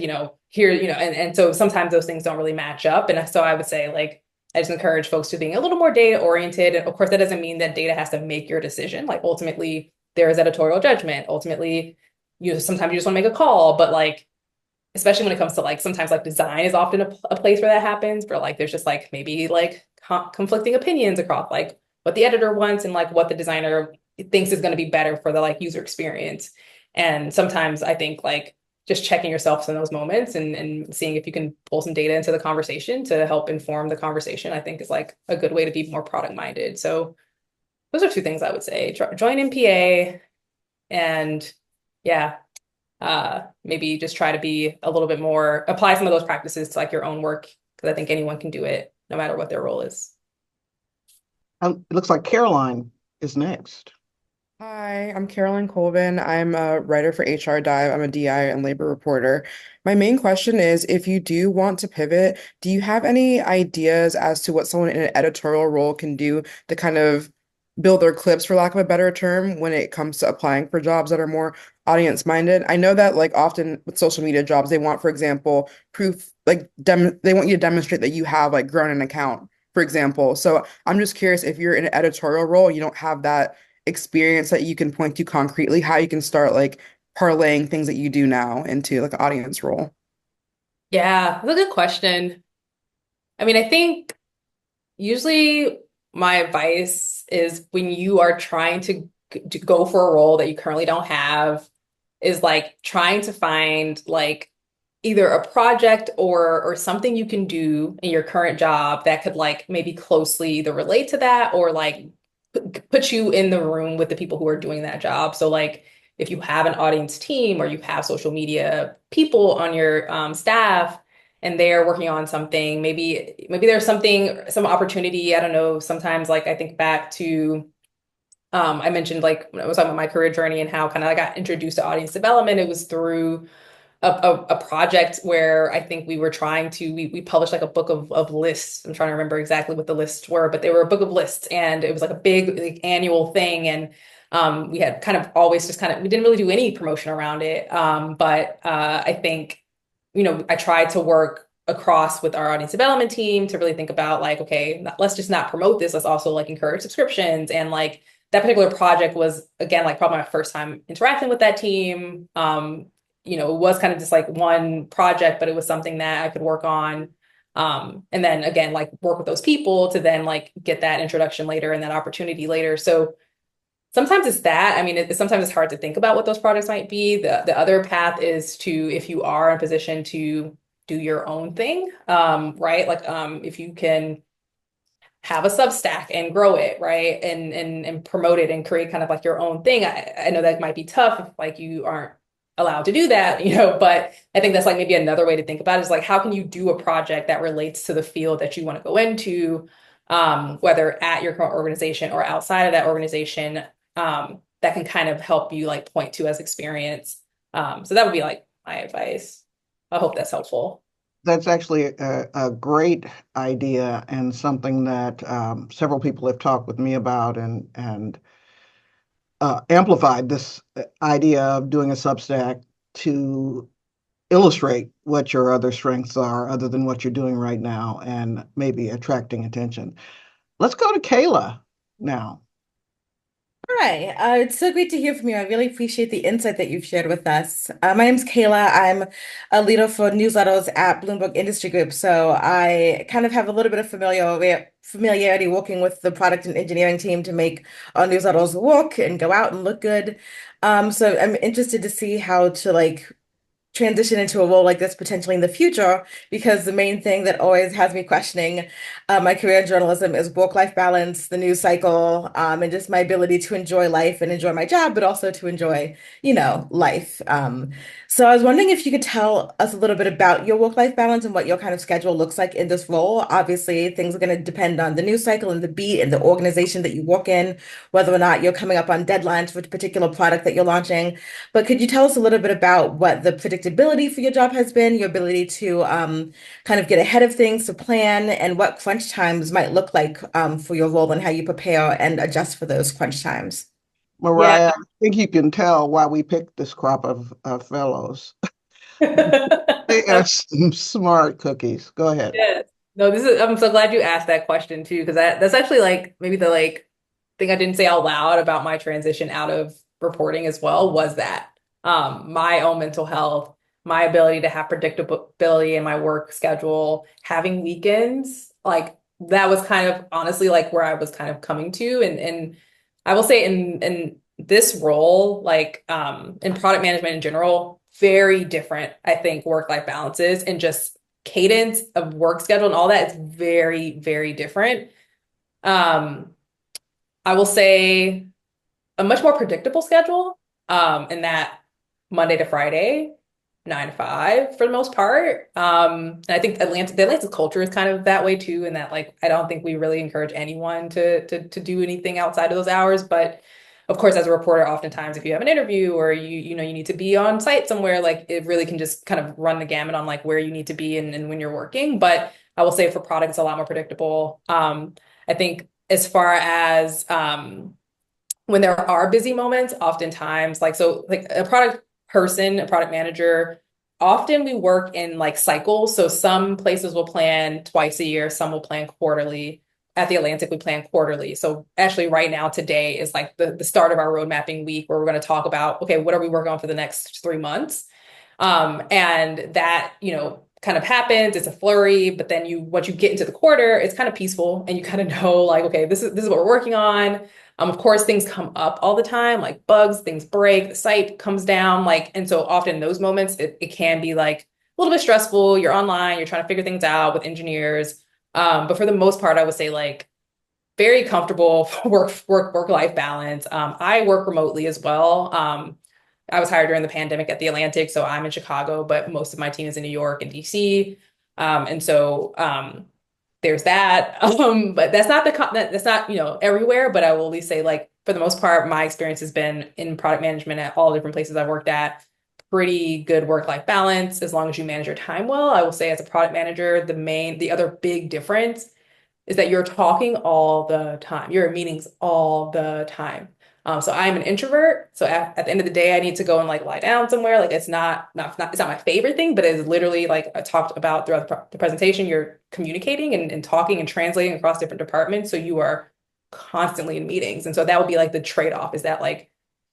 here, and so sometimes those things don't really match up. And so I would say, like, I just encourage folks to being a little more data oriented. And of course, that doesn't mean that data has to make your decision. Like, ultimately, there is editorial judgment. Ultimately, sometimes you just want to make a call, but like, especially when it comes to like sometimes like design is often a place where that happens, where like there's just like maybe like conflicting opinions across like what the editor wants and like what the designer thinks is going to be better for the like user experience. And sometimes I think like just checking yourself in those moments and seeing if you can pull some data into the conversation to help inform the conversation, I think is like a good way to be more product minded. So those are two things I would say. Join NPA and yeah, maybe just try to be a little bit more, apply some of those practices to like your own work, because I think anyone can do it no matter what their role is. It looks like Caroline is next. Hi, I'm Caroline Colvin. I'm a writer for HR Dive. I'm a DI and labor reporter. My main question is, if you do want to pivot, do you have any ideas as to what someone in an editorial role can do to kind of build their clips, for lack of a better term, when it comes to applying for jobs that are more audience minded? I know that like often with social media jobs, they want, for example, proof, like they want you to demonstrate that you have like grown an account, for example. So I'm just curious if you're in an editorial role, you don't have that experience that you can point to concretely, how you can start like parlaying things that you do now into like an audience role. Yeah, that's a good question. I mean, I think usually my advice is when you are trying to go for a role that you currently don't have, is like trying to find like either a project or something you can do in your current job that could like maybe closely either relate to that or like put you in the room with the people who are doing that job. So like if you have an audience team or you have social media people on your staff and they're working on something, maybe there's some opportunity. I don't know. Sometimes like I think back to I mentioned like when I was talking about my career journey and how kind of I got introduced to audience development. It was through a project where I think we were trying to we published like a book of lists. I'm trying to remember exactly what the lists were, but they were a book of lists and it was like a big like, annual thing. And we had kind of always just kind of we didn't really do any promotion around it. But I think, I tried to work across with our audience development team to really think about like, okay, let's just not promote this. Let's also like encourage subscriptions. And like that particular project was again like probably my first time interacting with that team. It was kind of just like one project, but it was something that I could work on. And then again, like work with those people to then like get that introduction later and that opportunity later. So sometimes it's that. I mean, sometimes it's hard to think about what those projects might be. The other path is to, if you are in a position to do your own thing, right? Like if you can have a Substack and grow it, right? And promote it and create kind of like your own thing. I know that might be tough if like you aren't allowed to do that, but I think that's like maybe another way to think about it is like, how can you do a project that relates to the field that you want to go into, whether at your current organization or outside of that organization, that can kind of help you like point to as experience. So that would be like my advice. I hope that's helpful. That's actually a great idea and something that several people have talked with me about and amplified this idea of doing a Substack to illustrate what your other strengths are other than what you're doing right now and maybe attracting attention. Let's go to Kayla now. Hi, it's so great to hear from you. I really appreciate the insight that you've shared with us. My name's Kayla. I'm a leader for newsletters at Bloomberg Industry Group. So I kind of have a little bit of familiarity working with the product and engineering team to make our newsletters work and go out and look good. So I'm interested to see how to like transition into a role like this potentially in the future, because the main thing that always has me questioning my career in journalism is work-life balance, the news cycle, and just my ability to enjoy life and enjoy my job, but also to enjoy, life. So I was wondering if you could tell us a little bit about your work-life balance and what your kind of schedule looks like in this role. Obviously, things are going to depend on the news cycle and the beat and the organization that you work in, whether or not you're coming up on deadlines for a particular product that you're launching. But could you tell us a little bit about what the predicted predictability for your job has been, your ability to kind of get ahead of things, to plan, and what crunch times might look like for your role and how you prepare and adjust for those crunch times. Yeah. Mariah, I think you can tell why we picked this crop of fellows. They are some smart cookies. Go ahead. Yes. No, I'm so glad you asked that question too, because that's actually like maybe the like thing I didn't say out loud about my transition out of reporting as well was that my own mental health, my ability to have predictability in my work schedule, having weekends, like that was kind of honestly like where I was kind of coming to. And I will say in this role, like in product management in general, very different, I think, work-life balances and just cadence of work schedule and all that is very, very different. Um, I will say a much more predictable schedule, in that Monday to Friday, 9 to 5 for the most part. And I think the Atlanta culture is kind of that way too, in that like I don't think we really encourage anyone to do anything outside of those hours. But of course, as a reporter, oftentimes if you have an interview or you know you need to be on site somewhere, like it really can just kind of run the gamut on like where you need to be and when you're working. But I will say for product, it's a lot more predictable. I think as far as when there are busy moments, oftentimes, like, so like a product person, a product manager, often we work in like cycles. So some places will plan twice a year, some will plan quarterly. At the Atlantic, we plan quarterly. So actually right now, today is like the start of our road mapping week where we're going to talk about, okay, what are we working on for the next 3 months? And that, kind of happens. It's a flurry, but then once you get into the quarter, it's kind of peaceful and you kind of know like, okay, this is what we're working on. Of course, things come up all the time, like bugs, things break, the site comes down, like, and so often in those moments, it can be like a little bit stressful. You're online, you're trying to figure things out with engineers. But for the most part, I would say like very comfortable work-life balance. I work remotely as well. I was hired during the pandemic at the Atlantic, so I'm in Chicago, but most of my team is in New York and DC. And so there's that. But that's not, everywhere, but I will at least say like for the most part, my experience has been in product management at all different places I've worked at. Pretty good work-life balance as long as you manage your time well. I will say as a product manager, the other big difference is that you're talking all the time. You're in meetings all the time. So I'm an introvert. So at the end of the day, I need to go and like lie down somewhere. Like it's not my favorite thing, but it's literally like I talked about throughout the presentation. You're communicating and talking and translating across different departments. So you are constantly in meetings. And so that would be like the trade-off is that like,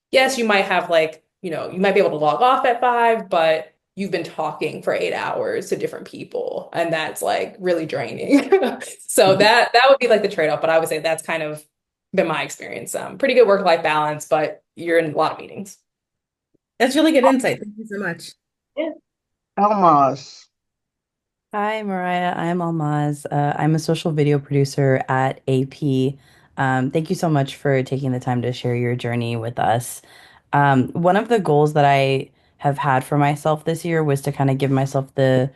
yes, you might have like, you might be able to log off at 5, but you've been talking for 8 hours to different people, and that's like really draining. So that would be like the trade-off, but I would say that's kind of been my experience. Pretty good work-life balance, but you're in a lot of meetings. That's really good insight. Thank you so much. Yeah. Almaz. Hi, Mariah. I'm Almaz. I'm a social video producer at AP. Thank you so much for taking the time to share your journey with us. One of the goals that I have had for myself this year was to kind of give myself the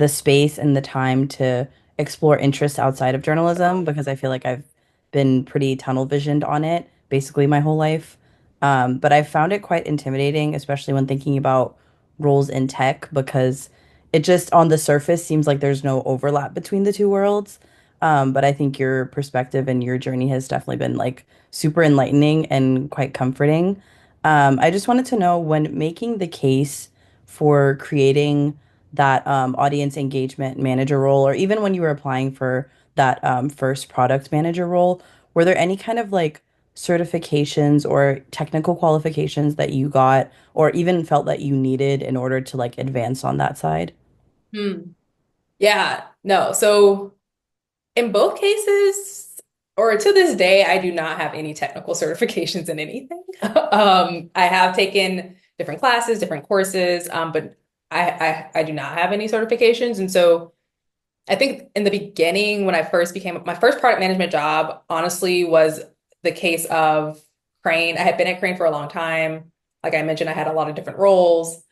space and the time to explore interests outside of journalism because I feel like I've been pretty tunnel visioned on it basically my whole life. But I've found it quite intimidating, especially when thinking about roles in tech because it just on the surface seems like there's no overlap between the two worlds. But I think your perspective and your journey has definitely been like super enlightening and quite comforting. I just wanted to know when making the case for creating that audience engagement manager role, or even when you were applying for that first product manager role, were there any kind of like certifications or technical qualifications that you got, or even felt that you needed in order to like advance on that side? Hmm. Yeah, no. So in both cases, or to this day, I do not have any technical certifications in anything. I have taken different classes, different courses, but I do not have any certifications. And so I think in the beginning, when I first became my first product management job, honestly, was the case of Crane. I had been at Crane for a long time. Like I mentioned, I had a lot of different roles.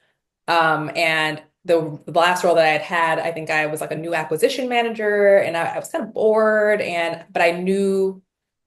And the last role that I had, I think I was like a new acquisition manager, and I was kind of bored, but I knew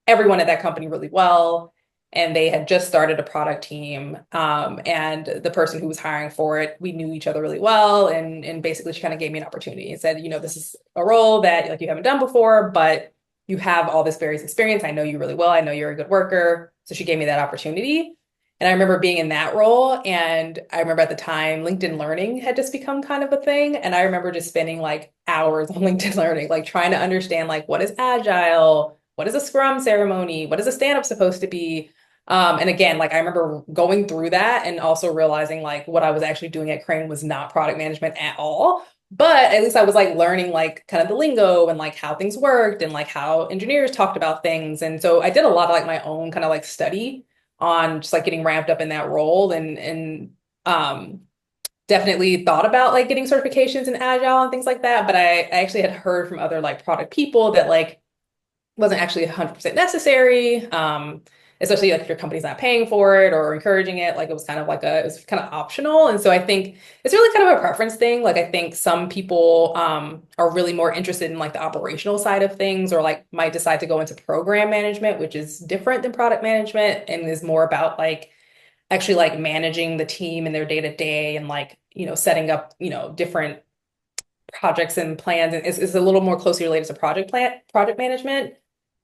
everyone at that company really well. and they had just started a product team. And the person who was hiring for it, we knew each other really well. And basically she kind of gave me an opportunity and said, this is a role that like you haven't done before, but you have all this various experience. I know you really well. I know you're a good worker. So she gave me that opportunity. And I remember being in that role. And I remember at the time, LinkedIn Learning had just become kind of a thing. And I remember just spending like hours on LinkedIn Learning, like trying to understand like what is agile, what is a scrum ceremony, what is a stand-up supposed to be. And again, like I remember going through that and also realizing like what I was actually doing at Crane was not product management at all. But at least I was like learning like kind of the lingo and like how things worked and like how engineers talked about things. And so I did a lot of like my own kind of like study on just like getting ramped up in that role and definitely thought about like getting certifications in Agile and things like that. But I actually had heard from other like product people that like wasn't actually 100% necessary. Especially like if your company's not paying for it or encouraging it, like it was kind of like it was kind of optional. And so I think it's really kind of a preference thing. Like I think some people are really more interested in like the operational side of things, or like might decide to go into program management, which is different than product management and is more about like actually like managing the team and their day to day and like, setting up, different projects and plans, and is a little more closely related to project management.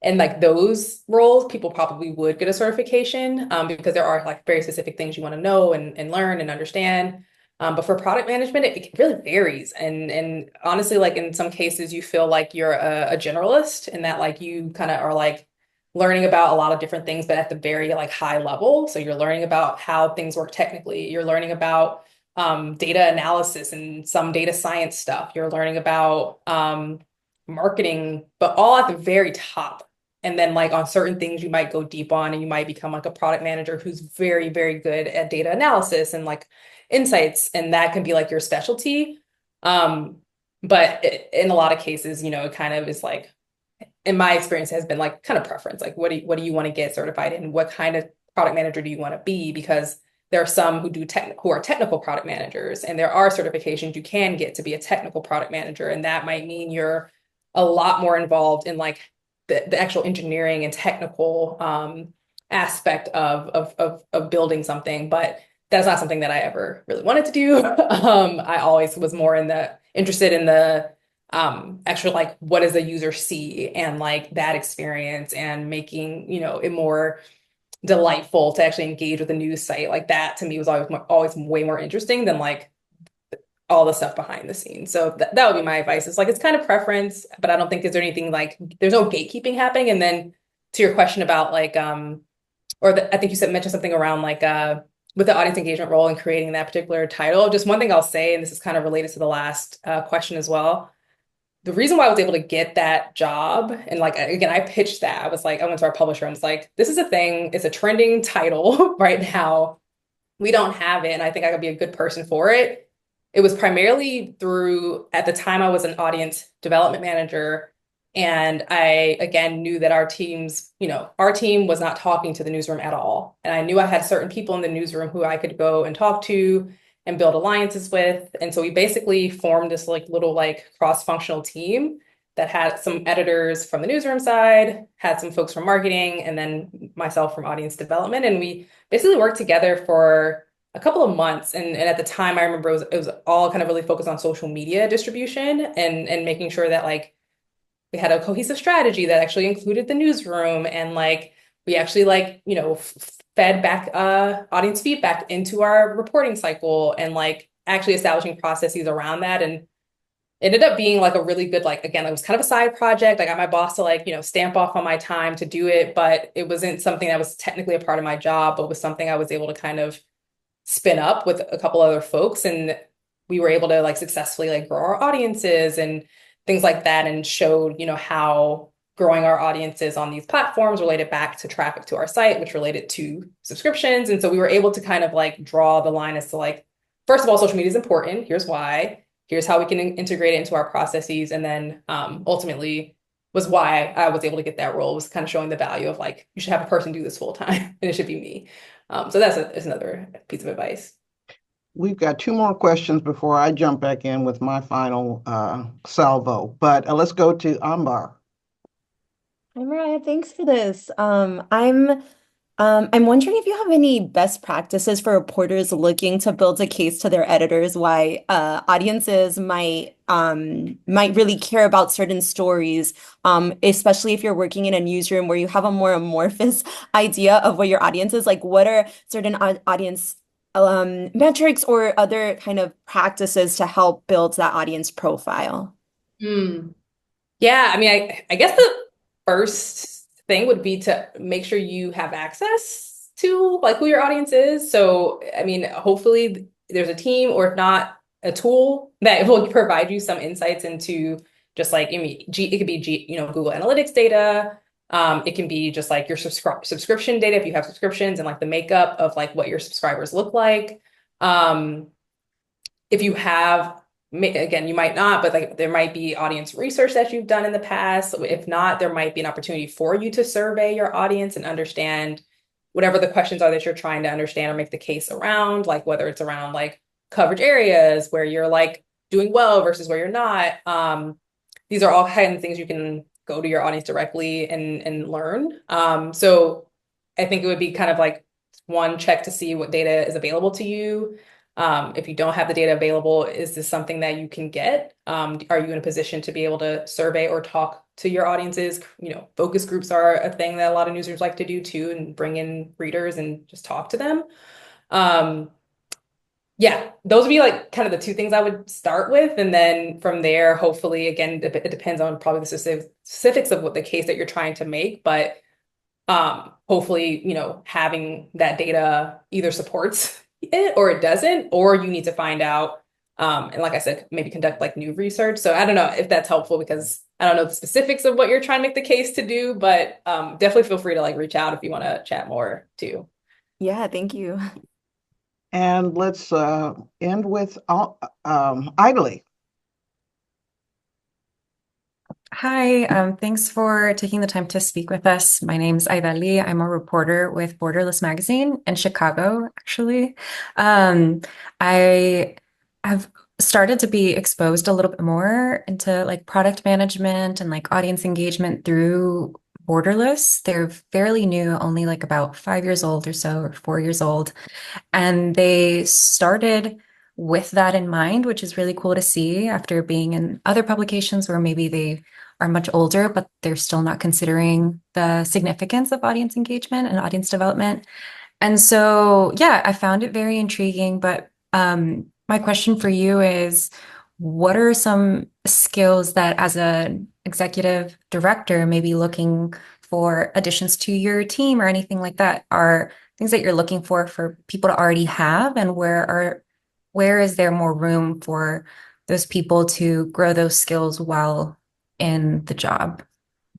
And like those roles, people probably would get a certification because there are like very specific things you want to know and learn and understand. But for product management, it really varies. And honestly, like in some cases, you feel like you're a generalist and that like you kind of are like learning about a lot of different things, but at the very like high level. So you're learning about how things work technically. You're learning about data analysis and some data science stuff. You're learning about marketing, but all at the very top. And then like on certain things you might go deep on and you might become like a product manager who's very, very good at data analysis and like insights. And that can be like your specialty. But in a lot of cases, it kind of is like, in my experience, has been like kind of preference. Like what do you want to get certified in? What kind of product manager do you want to be? Because there are some who are technical product managers, and there are certifications you can get to be a technical product manager. And that might mean you're a lot more involved in like the actual engineering and technical aspect of building something. But that's not something that I ever really wanted to do. I always was more interested in the actual like what does the user see and like that experience and making, it more delightful to actually engage with a news site. Like that to me was always way more interesting than like all the stuff behind the scenes. So that would be my advice. It's like it's kind of preference, but I don't think there's anything like there's no gatekeeping happening. And then to your question about like I think you mentioned something around like with the audience engagement role and creating that particular title. Just one thing I'll say, and this is kind of related to the last question as well. The reason why I was able to get that job, and like again, I pitched that. I went to our publisher and was like, this is a thing, it's a trending title right now. We don't have it, and I think I could be a good person for it. It was primarily through, at the time, I was an audience development manager. And I, again, knew that our team was not talking to the newsroom at all. And I knew I had certain people in the newsroom who I could go and talk to and build alliances with. And so we basically formed this like little like cross-functional team that had some editors from the newsroom side, had some folks from marketing, and then myself from audience development. And we basically worked together for a couple of months. And at the time, I remember it was all kind of really focused on social media distribution and making sure that like we had a cohesive strategy that actually included the newsroom, and like we actually like fed back audience feedback into our reporting cycle, and like actually establishing processes around that. And it ended up being like a really good, like, again, it was kind of a side project. I got my boss to like stamp off on my time to do it, but it wasn't something that was technically a part of my job, but was something I was able to kind of spin up with a couple other folks. And we were able to like successfully like grow our audiences and things like that, and showed how growing our audiences on these platforms related back to traffic to our site, which related to subscriptions. And so we were able to kind of like draw the line as to like, first of all, social media is important. Here's why. Here's how we can integrate it into our processes. And then ultimately was why I was able to get that role, was kind of showing the value of like, you should have a person do this full time and it should be me. So that's another piece of advice. We've got two more questions before I jump back in with my final salvo, but let's go to Ambar. Hi, Mariah. Thanks for this. I'm I'm wondering if you have any best practices for reporters looking to build a case to their editors why audiences might really care about certain stories, especially if you're working in a newsroom where you have a more amorphous idea of what your audience is. Like, what are certain audience metrics or other kind of practices to help build that audience profile? Hmm. Yeah, I mean, I guess the first thing would be to make sure you have access to like who your audience is. So, I mean, hopefully there's a team, or if not, a tool that will provide you some insights into just like, I mean, it could be Google Analytics data. It can be just like your subscription data if you have subscriptions, and like the makeup of like what your subscribers look like. Um, if you have, again, you might not, but like there might be audience research that you've done in the past. If not, there might be an opportunity for you to survey your audience and understand whatever the questions are that you're trying to understand or make the case around, like whether it's around like coverage areas where you're like doing well versus where you're not. These are all kind of things you can go to your audience directly and learn. So I think it would be kind of like one, check to see what data is available to you. If you don't have the data available, is this something that you can get? Are you in a position to be able to survey or talk to your audiences? Focus groups are a thing that a lot of newsrooms like to do too, and bring in readers and just talk to them. Yeah, those would be like kind of the two things I would start with. And then from there, hopefully, again, it depends on probably the specifics of what the case that you're trying to make. But hopefully, having that data either supports it or it doesn't, or you need to find out. And like I said, maybe conduct like new research. So I don't know if that's helpful, because I don't know the specifics of what you're trying to make the case to do, but definitely feel free to like reach out if you want to chat more too. Yeah, thank you. And let's end with Idly. Hi, thanks for taking the time to speak with us. My name's Idali. I'm a reporter with Borderless Magazine in Chicago, actually. I have started to be exposed a little bit more into like product management and like audience engagement through Borderless. They're fairly new, only like about 5 years old or so, or 4 years old. And they started with that in mind, which is really cool to see after being in other publications where maybe they are much older, but they're still not considering the significance of audience engagement and audience development. And so, yeah, I found it very intriguing. But my question for you is, what are some skills that, as an executive director, maybe looking for additions to your team or anything like that, are things that you're looking for people to already have, and where is there more room for those people to grow those skills while in the job?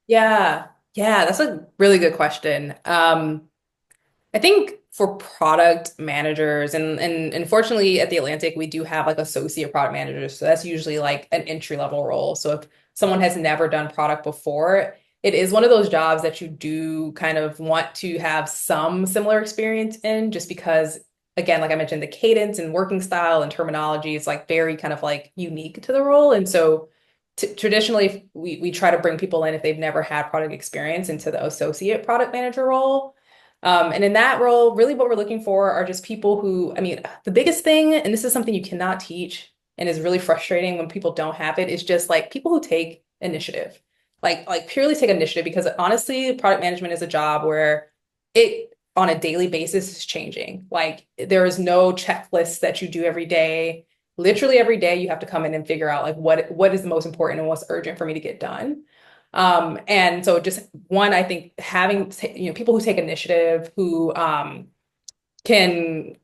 Yeah, yeah, that's a really good question. I think for product managers, and unfortunately at the Atlantic, we do have like associate product managers. So that's usually like an entry level role. So if someone has never done product before, it is one of those jobs that you do kind of want to have some similar experience in, just because, again, like I mentioned, the cadence and working style and terminology is like very kind of like unique to the role. And so traditionally, we try to bring people in if they've never had product experience into the associate product manager role. And in that role, really what we're looking for are just people who, I mean, the biggest thing, and this is something you cannot teach and is really frustrating when people don't have it, is just like people who take initiative, like purely take initiative, because honestly, product management is a job where it on a daily basis is changing. Like there is no checklist that you do every day. Literally every day you have to come in and figure out like what is the most important and what's urgent for me to get done. And so just one, I think having, people who take initiative, who can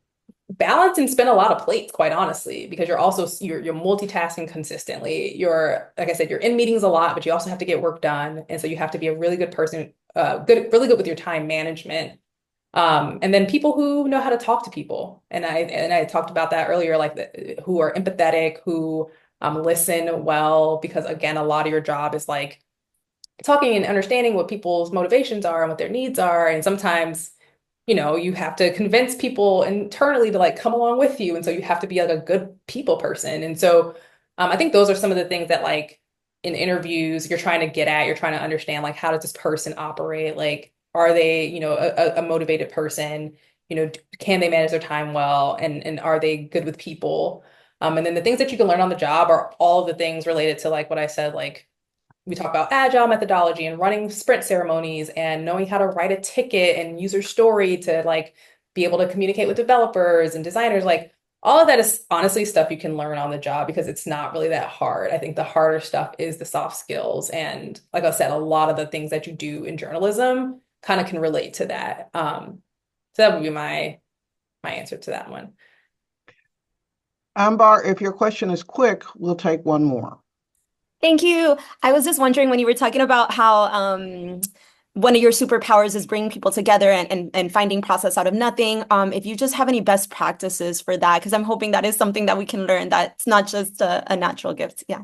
balance and spin a lot of plates, quite honestly, because you're multitasking consistently. You're, like I said, you're in meetings a lot, but you also have to get work done. And so you have to be a really good person, really good with your time management. And then people who know how to talk to people. And I talked about that earlier, like who are empathetic, who listen well, because again, a lot of your job is like talking and understanding what people's motivations are and what their needs are. And sometimes, you have to convince people internally to like come along with you. And so you have to be like a good people person. And so I think those are some of the things that like in interviews you're trying to get at, you're trying to understand like how does this person operate? Like, Are they, a motivated person? Can they manage their time well? And are they good with people? And then the things that you can learn on the job are all of the things related to like what I said, like we talk about agile methodology and running sprint ceremonies and knowing how to write a ticket and user story to like be able to communicate with developers and designers. Like all of that is honestly stuff you can learn on the job because it's not really that hard. I think the harder stuff is the soft skills. And like I said, a lot of the things that you do in journalism kind of can relate to that. So that would be my answer to that one. Ambar, if your question is quick, we'll take one more. Thank you. I was just wondering when you were talking about how one of your superpowers is bringing people together and finding process out of nothing. If you just have any best practices for that, because I'm hoping that is something that we can learn, that's not just a natural gift. Yeah.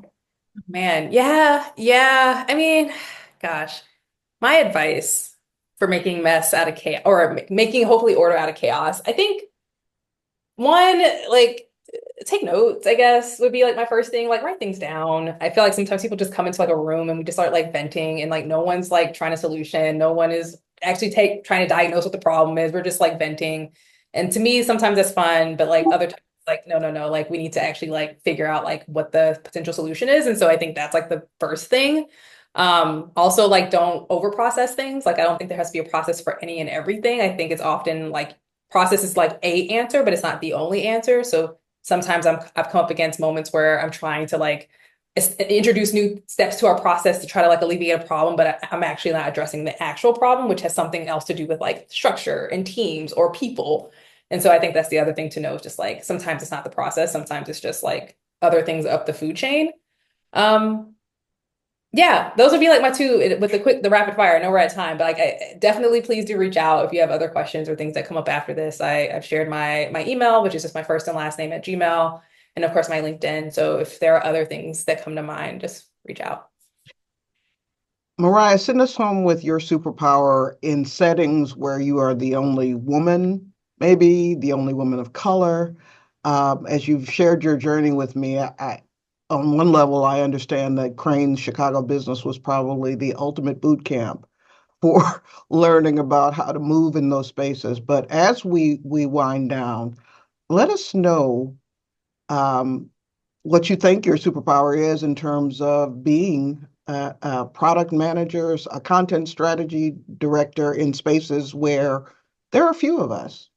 Man, yeah. I mean, gosh, my advice for making mess out of chaos or making hopefully order out of chaos, I think one, like take notes, I guess, would be like my first thing, like write things down. I feel like sometimes people just come into like a room and we just start like venting and like no one's like trying a solution. No one is actually trying to diagnose what the problem is. We're just like venting. And to me, sometimes that's fun, but like other times, like, no, like we need to actually like figure out like what the potential solution is. And so I think that's like the first thing. Also like don't over process things. Like I don't think there has to be a process for any and everything. I think it's often like process is like a answer, but it's not the only answer. So sometimes I've come up against moments where I'm trying to like introduce new steps to our process to try to like alleviate a problem, but I'm actually not addressing the actual problem, which has something else to do with like structure and teams or people. And so I think that's the other thing to know is just like sometimes it's not the process, sometimes it's just like other things up the food chain. Um, yeah, those would be like my two with the rapid fire. I know we're at time, but like definitely please do reach out if you have other questions or things that come up after this. I've shared my email, which is just my first and last name at Gmail, and of course my LinkedIn. So if there are other things that come to mind, just reach out. Mariah, send us home with your superpower in settings where you are the only woman, maybe the only woman of color. As you've shared your journey with me, on one level, I understand that Crane's Chicago business was probably the ultimate boot camp for learning about how to move in those spaces. But as we wind down, let us know um, what you think your superpower is in terms of being product managers, a content strategy director in spaces where there are a few of us.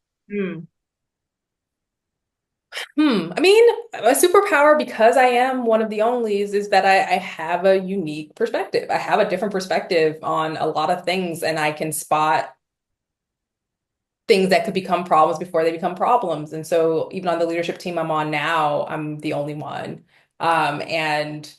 Hmm. I mean, a superpower because I am one of the onlys is that I have a unique perspective. I have a different perspective on a lot of things, and I can spot things that could become problems before they become problems. And so even on the leadership team I'm on now, I'm the only one. And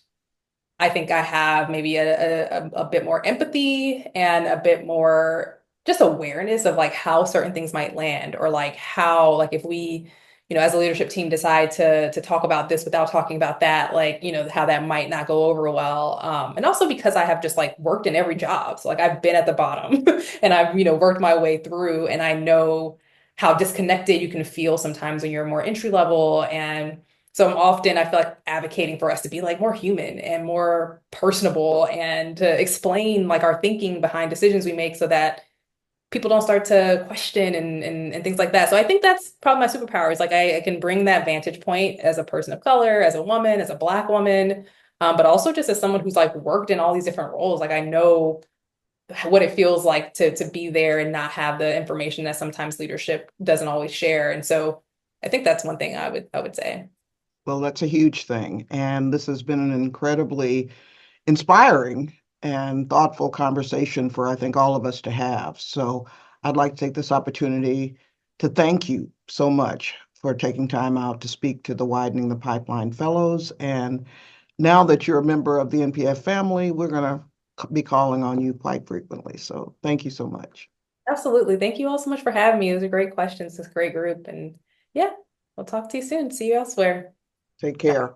I think I have maybe a bit more empathy and a bit more just awareness of like how certain things might land or like how like if we as a leadership team decide to talk about this without talking about that like how that might not go over well and also because I have just like worked in every job so like I've been at the bottom and I've worked my way through and I know how disconnected you can feel sometimes when you're more entry level and so I'm often, I feel like advocating for us to be like more human and more personable and to explain like our thinking behind decisions we make so that people don't start to question and things like that. So I think that's probably my superpower is like I can bring that vantage point as a person of color, as a woman, as a Black woman, but also just as someone who's like worked in all these different roles. Like I know what it feels like to be there and not have the information that sometimes leadership doesn't always share. And so I think that's one thing I would say. Well, that's a huge thing. And this has been an incredibly inspiring and thoughtful conversation for, I think, all of us to have. So I'd like to take this opportunity to thank you so much for taking time out to speak to the Widening the Pipeline Fellows. And now that you're a member of the NPF family, we're going to be calling on you quite frequently. So thank you so much. Absolutely. Thank you all so much for having me. Those are great questions. This great group. And yeah, we'll talk to you soon. See you elsewhere. Take care.